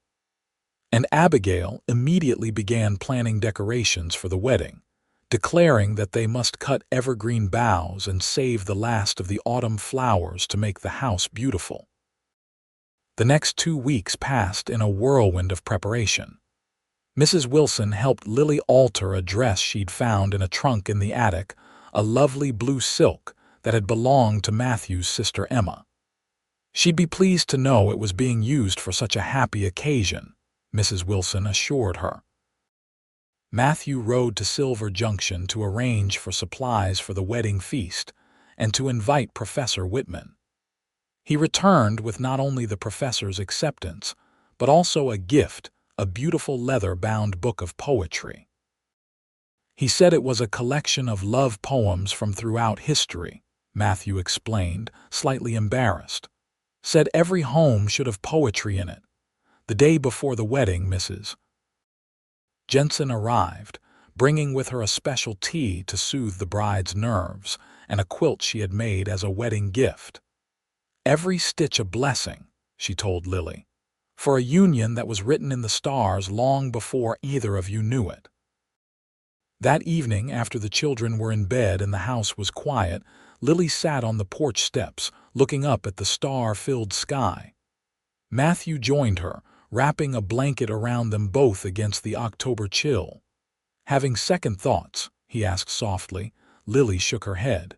Speaker 1: And Abigail immediately began planning decorations for the wedding, declaring that they must cut evergreen boughs and save the last of the autumn flowers to make the house beautiful. The next 2 weeks passed in a whirlwind of preparation. Mrs. Wilson helped Lily alter a dress she'd found in a trunk in the attic, a lovely blue silk that had belonged to Matthew's sister Emma. She'd be pleased to know it was being used for such a happy occasion, Mrs. Wilson assured her. Matthew rode to Silver Junction to arrange for supplies for the wedding feast and to invite Professor Whitman. He returned with not only the professor's acceptance, but also a gift, a beautiful leather-bound book of poetry. He said it was a collection of love poems from throughout history, Matthew explained, slightly embarrassed. Said every home should have poetry in it. The day before the wedding, Mrs. Jensen arrived, bringing with her a special tea to soothe the bride's nerves and a quilt she had made as a wedding gift. Every stitch a blessing, she told Lily, for a union that was written in the stars long before either of you knew it. That evening, after the children were in bed and the house was quiet, Lily sat on the porch steps, looking up at the star-filled sky. Matthew joined her, wrapping a blanket around them both against the October chill. Having second thoughts, he asked softly. Lily shook her head.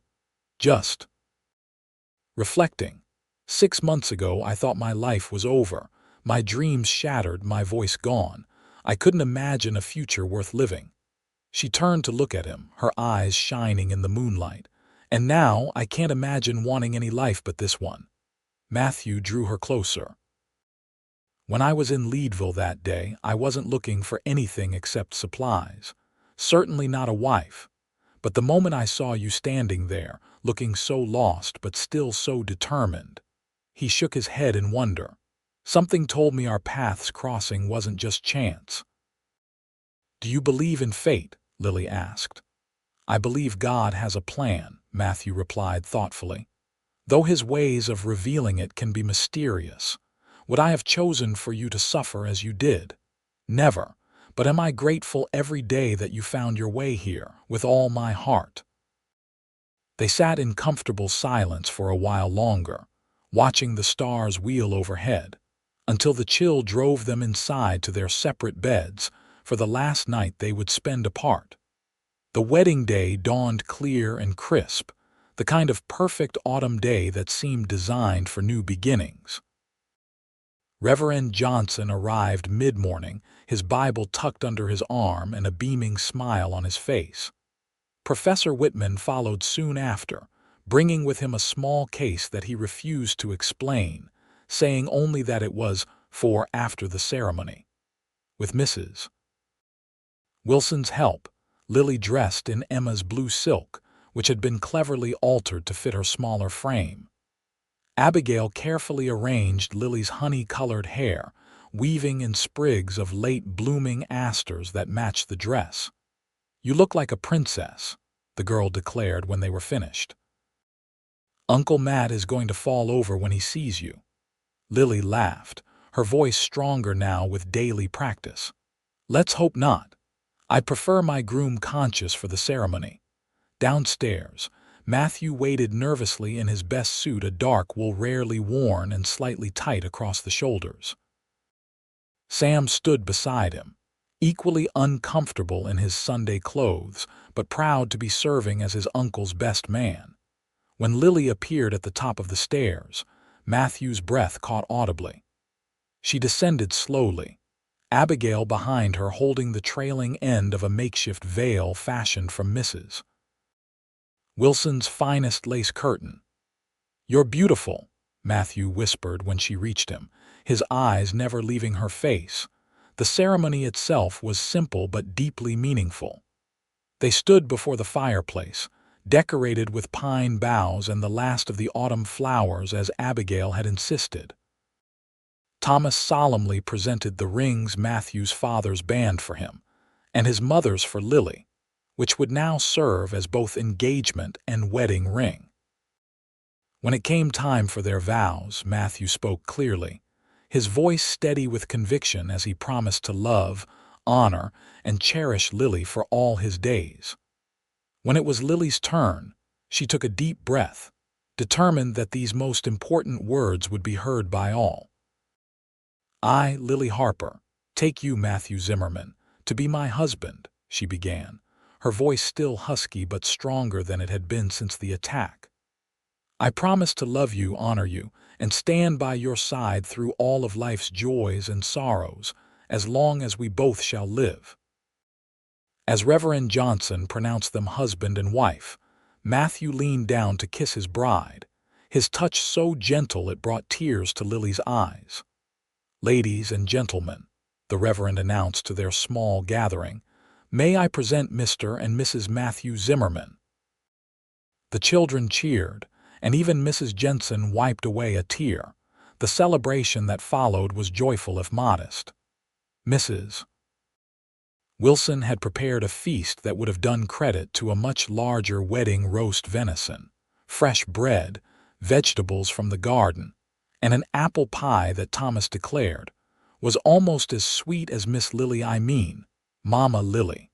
Speaker 1: Just reflecting. 6 months ago, I thought my life was over, my dreams shattered, my voice gone. I couldn't imagine a future worth living. She turned to look at him, her eyes shining in the moonlight. And now I can't imagine wanting any life but this one. Matthew drew her closer. When I was in Leadville that day, I wasn't looking for anything except supplies. Certainly not a wife. But the moment I saw you standing there, looking so lost but still so determined. He shook his head in wonder. Something told me our paths crossing wasn't just chance. Do you believe in fate? Lily asked. I believe God has a plan, Matthew replied thoughtfully. Though his ways of revealing it can be mysterious. Would I have chosen for you to suffer as you did? Never. But am I grateful every day that you found your way here, with all my heart? They sat in comfortable silence for a while longer, watching the stars wheel overhead, until the chill drove them inside to their separate beds for the last night they would spend apart. The wedding day dawned clear and crisp, the kind of perfect autumn day that seemed designed for new beginnings. Reverend Johnson arrived mid-morning, his Bible tucked under his arm and a beaming smile on his face. Professor Whitman followed soon after, bringing with him a small case that he refused to explain, saying only that it was for after the ceremony. With Mrs. Wilson's help, Lily dressed in Emma's blue silk, which had been cleverly altered to fit her smaller frame. Abigail carefully arranged Lily's honey-colored hair, weaving in sprigs of late-blooming asters that matched the dress. You look like a princess, the girl declared when they were finished. Uncle Matt is going to fall over when he sees you. Lily laughed, her voice stronger now with daily practice. Let's hope not. I'd prefer my groom conscious for the ceremony. Downstairs, Matthew waited nervously in his best suit, a dark wool rarely worn and slightly tight across the shoulders. Sam stood beside him, equally uncomfortable in his Sunday clothes, but proud to be serving as his uncle's best man. When Lily appeared at the top of the stairs, Matthew's breath caught audibly. She descended slowly, Abigail behind her holding the trailing end of a makeshift veil fashioned from Mrs. Wilson's finest lace curtain. You're beautiful, Matthew whispered when she reached him, his eyes never leaving her face. The ceremony itself was simple but deeply meaningful. They stood before the fireplace, decorated with pine boughs and the last of the autumn flowers as Abigail had insisted. Thomas solemnly presented the rings Matthew's father's band for him, and his mother's for Lily, which would now serve as both engagement and wedding ring. When it came time for their vows, Matthew spoke clearly, his voice steady with conviction as he promised to love, honor, and cherish Lily for all his days. When it was Lily's turn, she took a deep breath, determined that these most important words would be heard by all. I, Lily Harper, take you, Matthew Zimmerman, to be my husband, she began, her voice still husky but stronger than it had been since the attack. I promise to love you, honor you, and stand by your side through all of life's joys and sorrows, as long as we both shall live. As Reverend Johnson pronounced them husband and wife, Matthew leaned down to kiss his bride, his touch so gentle it brought tears to Lily's eyes. "Ladies and gentlemen," the Reverend announced to their small gathering, "may I present Mr. and Mrs. Matthew Zimmerman." The children cheered, and even Mrs. Jensen wiped away a tear. The celebration that followed was joyful if modest. Mrs. Wilson had prepared a feast that would have done credit to a much larger wedding: roast venison, fresh bread, vegetables from the garden, and an apple pie that Thomas declared was almost as sweet as Miss Lily, Mama Lily.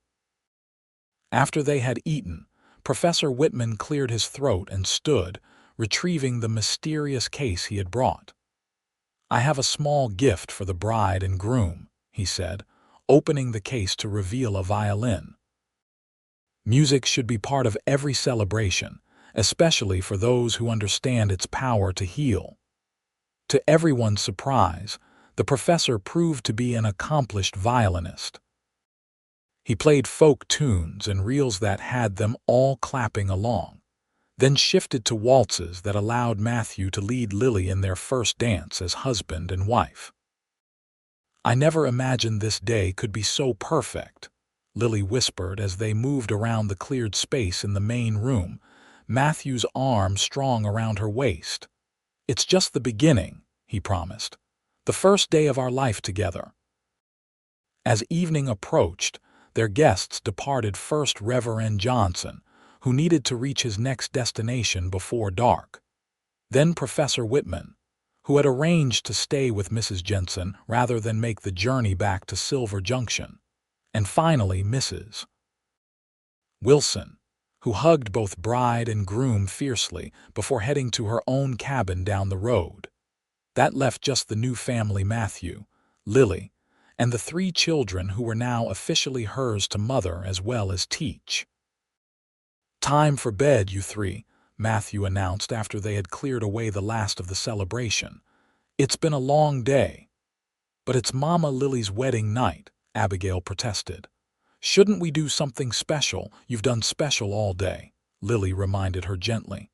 Speaker 1: After they had eaten, Professor Whitman cleared his throat and stood, retrieving the mysterious case he had brought. "I have a small gift for the bride and groom," he said, opening the case to reveal a violin. "Music should be part of every celebration, especially for those who understand its power to heal." To everyone's surprise, the professor proved to be an accomplished violinist. He played folk tunes and reels that had them all clapping along, then shifted to waltzes that allowed Matthew to lead Lily in their first dance as husband and wife. "I never imagined this day could be so perfect," Lily whispered as they moved around the cleared space in the main room, Matthew's arm strong around her waist. "It's just the beginning," he promised. "The first day of our life together." As evening approached, their guests departed. First Reverend Johnson, who needed to reach his next destination before dark. Then Professor Whitman, who had arranged to stay with Mrs. Jensen rather than make the journey back to Silver Junction. And finally Mrs. Wilson, who hugged both bride and groom fiercely before heading to her own cabin down the road. That left just the new family: Matthew, Lily, and the 3 children who were now officially hers to mother as well as teach. "Time for bed, you 3, Matthew announced after they had cleared away the last of the celebration. "It's been a long day." "But it's Mama Lily's wedding night," Abigail protested. "Shouldn't we do something special?" "You've done special all day," Lily reminded her gently.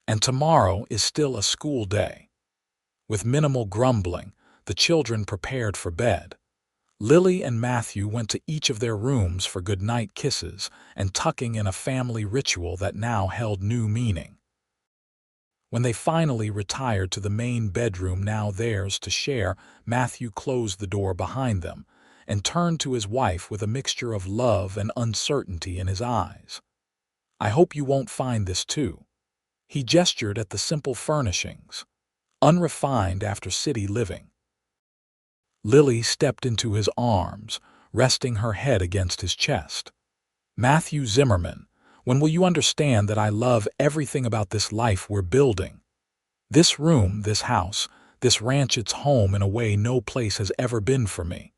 Speaker 1: "And tomorrow is still a school day." With minimal grumbling, the children prepared for bed. Lily and Matthew went to each of their rooms for goodnight kisses and tucking in a family ritual that now held new meaning. When they finally retired to the main bedroom, now theirs to share, Matthew closed the door behind them and turned to his wife with a mixture of love and uncertainty in his eyes. "I hope you won't find this too." He gestured at the simple furnishings, unrefined after city living. Lily stepped into his arms, resting her head against his chest. "Matthew Zimmerman, when will you understand that I love everything about this life we're building? This room, this house, this ranch, it's home in a way no place has ever been for me."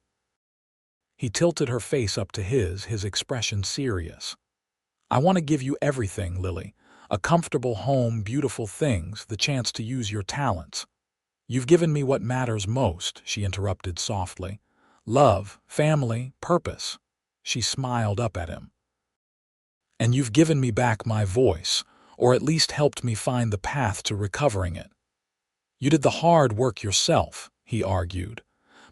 Speaker 1: He tilted her face up to his expression serious. "I want to give you everything, Lily. A comfortable home, beautiful things, the chance to use your talents." "You've given me what matters most," she interrupted softly. "Love, family, purpose." She smiled up at him. "And you've given me back my voice, or at least helped me find the path to recovering it." "You did the hard work yourself," he argued.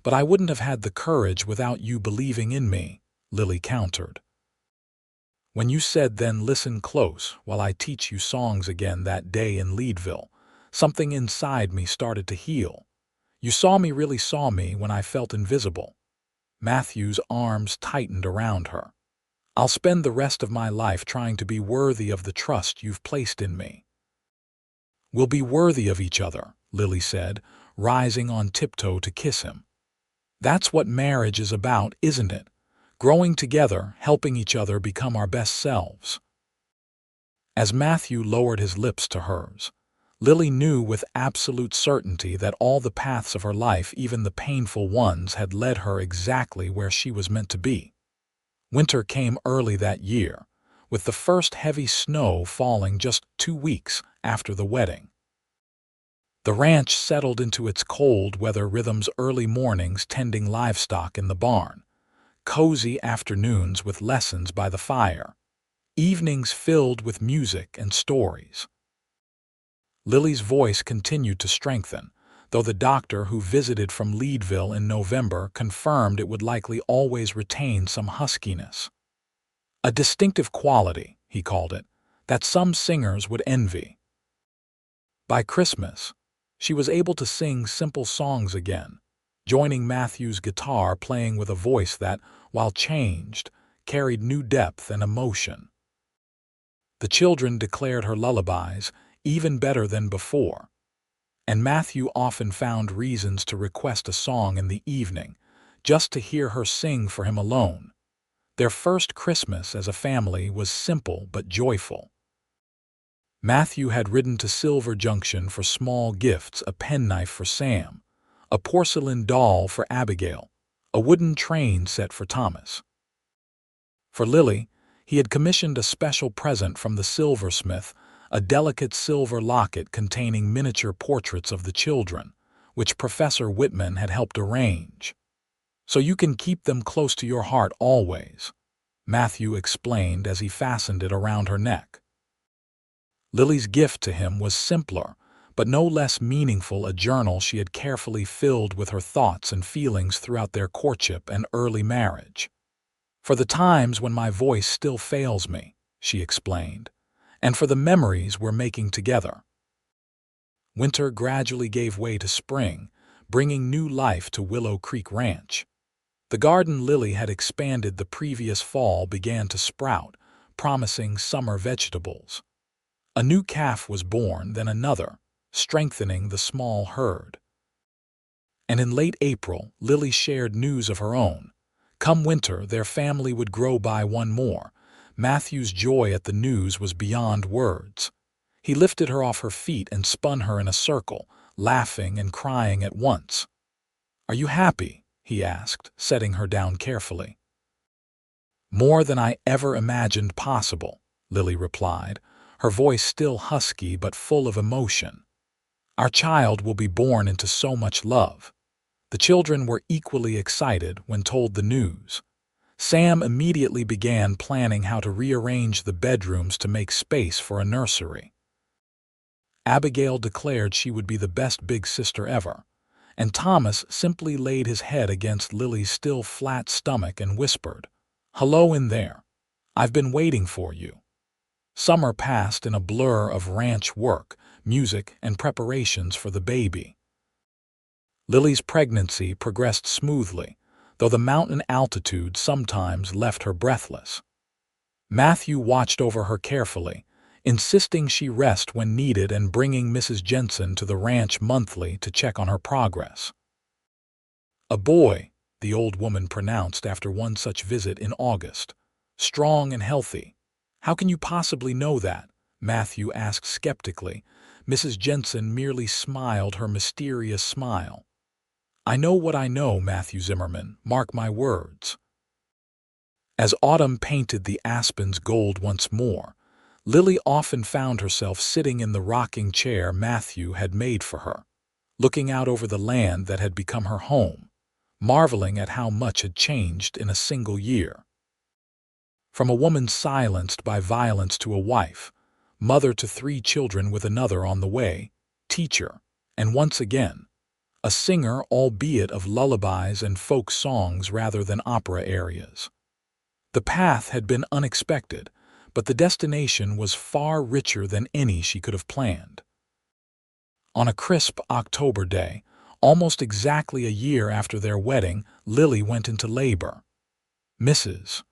Speaker 1: "But I wouldn't have had the courage without you believing in me," Lily countered. "When you said, 'Then listen close while I teach you songs again,' that day in Leadville, something inside me started to heal. You really saw me when I felt invisible." Matthew's arms tightened around her. "I'll spend the rest of my life trying to be worthy of the trust you've placed in me." "We'll be worthy of each other," Lily said, rising on tiptoe to kiss him. "That's what marriage is about, isn't it? Growing together, helping each other become our best selves." As Matthew lowered his lips to hers, Lily knew with absolute certainty that all the paths of her life, even the painful ones, had led her exactly where she was meant to be. Winter came early that year, with the first heavy snow falling just 2 weeks after the wedding. The ranch settled into its cold weather rhythms: early mornings tending livestock in the barn, cozy afternoons with lessons by the fire, evenings filled with music and stories. Lily's voice continued to strengthen, though the doctor who visited from Leadville in November confirmed it would likely always retain some huskiness. A distinctive quality, he called it, that some singers would envy. By Christmas, she was able to sing simple songs again, joining Matthew's guitar playing with a voice that, while changed, carried new depth and emotion. The children declared her lullabies even better than before, and Matthew often found reasons to request a song in the evening, just to hear her sing for him alone. Their first Christmas as a family was simple but joyful. Matthew had ridden to Silver Junction for small gifts: a penknife for Sam, a porcelain doll for Abigail, a wooden train set for Thomas. For Lily, he had commissioned a special present from the silversmith, a delicate silver locket containing miniature portraits of the children, which Professor Whitman had helped arrange. "So you can keep them close to your heart always," Matthew explained as he fastened it around her neck. Lily's gift to him was simpler, but no less meaningful: a journal she had carefully filled with her thoughts and feelings throughout their courtship and early marriage. "For the times when my voice still fails me," she explained, "and for the memories we're making together." Winter gradually gave way to spring, bringing new life to Willow Creek Ranch. The garden Lily had expanded the previous fall began to sprout, promising summer vegetables. A new calf was born, then another, strengthening the small herd. And in late April, Lily shared news of her own. Come winter, their family would grow by one more. Matthew's joy at the news was beyond words. He lifted her off her feet and spun her in a circle, laughing and crying at once. "Are you happy?" he asked, setting her down carefully. "More than I ever imagined possible," Lily replied, her voice still husky but full of emotion. "Our child will be born into so much love." The children were equally excited when told the news. Sam immediately began planning how to rearrange the bedrooms to make space for a nursery. Abigail declared she would be the best big sister ever, and Thomas simply laid his head against Lily's still flat stomach and whispered, "Hello in there. I've been waiting for you." Summer passed in a blur of ranch work, music, and preparations for the baby. Lily's pregnancy progressed smoothly, though the mountain altitude sometimes left her breathless. Matthew watched over her carefully, insisting she rest when needed and bringing Mrs. Jensen to the ranch monthly to check on her progress. "A boy," the old woman pronounced after one such visit in August. "Strong and healthy." "How can you possibly know that?" Matthew asked skeptically. Mrs. Jensen merely smiled her mysterious smile. "I know what I know, Matthew Zimmerman, mark my words." As autumn painted the aspens gold once more, Lily often found herself sitting in the rocking chair Matthew had made for her, looking out over the land that had become her home, marveling at how much had changed in a single year. From a woman silenced by violence to a wife, mother to 3 children with another on the way, teacher, and once again, a singer, albeit of lullabies and folk songs rather than opera arias. The path had been unexpected, but the destination was far richer than any she could have planned. On a crisp October day, almost exactly a year after their wedding, Lily went into labor. Mrs.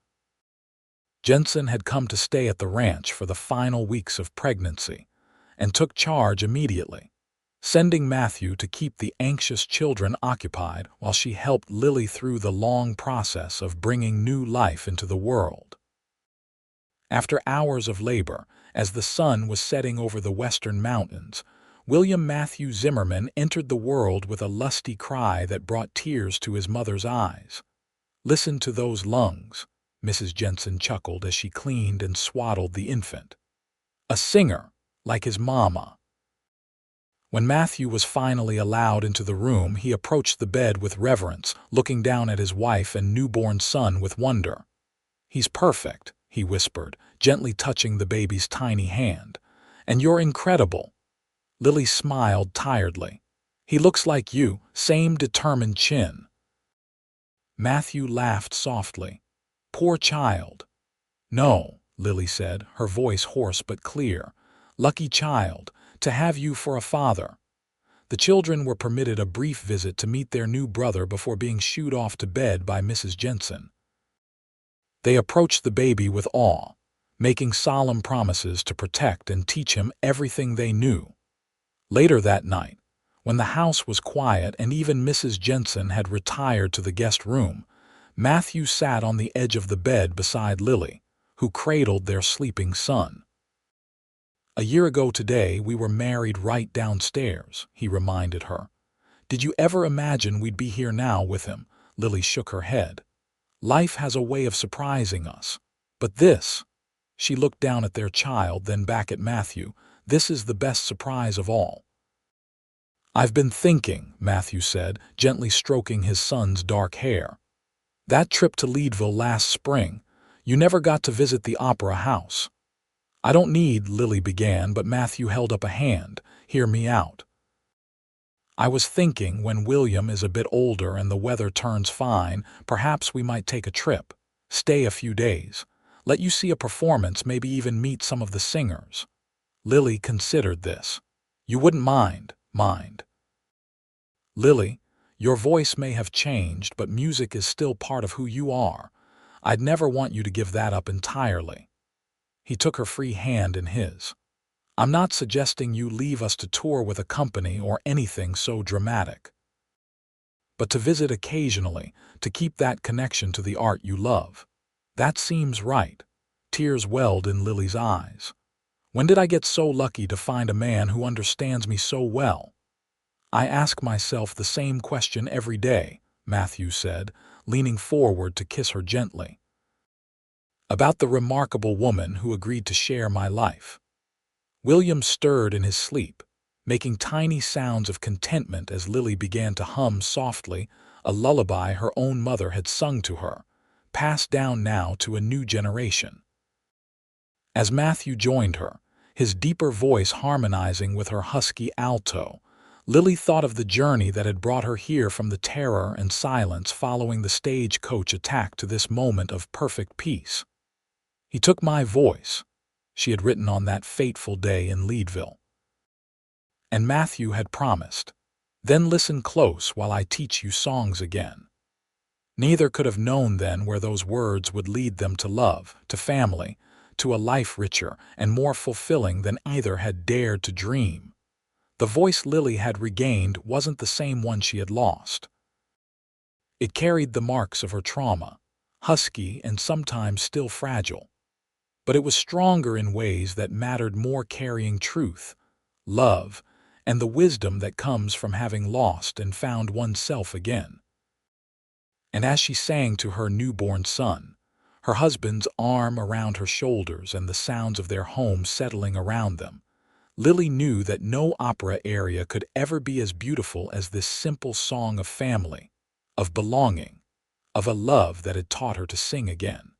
Speaker 1: Jensen had come to stay at the ranch for the final weeks of pregnancy and took charge immediately, sending Matthew to keep the anxious children occupied while she helped Lily through the long process of bringing new life into the world. After hours of labor, as the sun was setting over the western mountains, William Matthew Zimmerman entered the world with a lusty cry that brought tears to his mother's eyes. "Listen to those lungs," Mrs. Jensen chuckled as she cleaned and swaddled the infant. "A singer, like his mama." When Matthew was finally allowed into the room, he approached the bed with reverence, looking down at his wife and newborn son with wonder. "He's perfect," he whispered, gently touching the baby's tiny hand. "And you're incredible." Lily smiled tiredly. He looks like you, same determined chin. Matthew laughed softly. Poor child. No, Lily said, her voice hoarse but clear. Lucky child, to have you for a father. The children were permitted a brief visit to meet their new brother before being shooed off to bed by Mrs. Jensen. They approached the baby with awe, making solemn promises to protect and teach him everything they knew. Later that night, when the house was quiet and even Mrs. Jensen had retired to the guest room, Matthew sat on the edge of the bed beside Lily, who cradled their sleeping son. A year ago today, we were married right downstairs, he reminded her. Did you ever imagine we'd be here now with him? Lily shook her head. Life has a way of surprising us. But this, she looked down at their child, then back at Matthew, this is the best surprise of all. I've been thinking, Matthew said, gently stroking his son's dark hair. That trip to Leadville last spring, you never got to visit the opera house. I don't need, Lily began, but Matthew held up a hand. Hear me out. I was thinking when William is a bit older and the weather turns fine, perhaps we might take a trip, stay a few days, let you see a performance, maybe even meet some of the singers. Lily considered this. You wouldn't mind. Lily, your voice may have changed, but music is still part of who you are. I'd never want you to give that up entirely. He took her free hand in his. I'm not suggesting you leave us to tour with a company or anything so dramatic. But to visit occasionally, to keep that connection to the art you love. That seems right. Tears welled in Lily's eyes. When did I get so lucky to find a man who understands me so well? I ask myself the same question every day, Matthew said, leaning forward to kiss her gently. About the remarkable woman who agreed to share my life. William stirred in his sleep, making tiny sounds of contentment as Lily began to hum softly a lullaby her own mother had sung to her, passed down now to a new generation. As Matthew joined her, his deeper voice harmonizing with her husky alto, Lily thought of the journey that had brought her here from the terror and silence following the stagecoach attack to this moment of perfect peace. He took my voice, she had written on that fateful day in Leadville. And Matthew had promised, then listen close while I teach you songs again. Neither could have known then where those words would lead them to love, to family, to a life richer and more fulfilling than either had dared to dream. The voice Lily had regained wasn't the same one she had lost. It carried the marks of her trauma, husky and sometimes still fragile. But it was stronger in ways that mattered more, carrying truth, love, and the wisdom that comes from having lost and found oneself again. And as she sang to her newborn son, her husband's arm around her shoulders and the sounds of their home settling around them, Lily knew that no opera aria could ever be as beautiful as this simple song of family, of belonging, of a love that had taught her to sing again.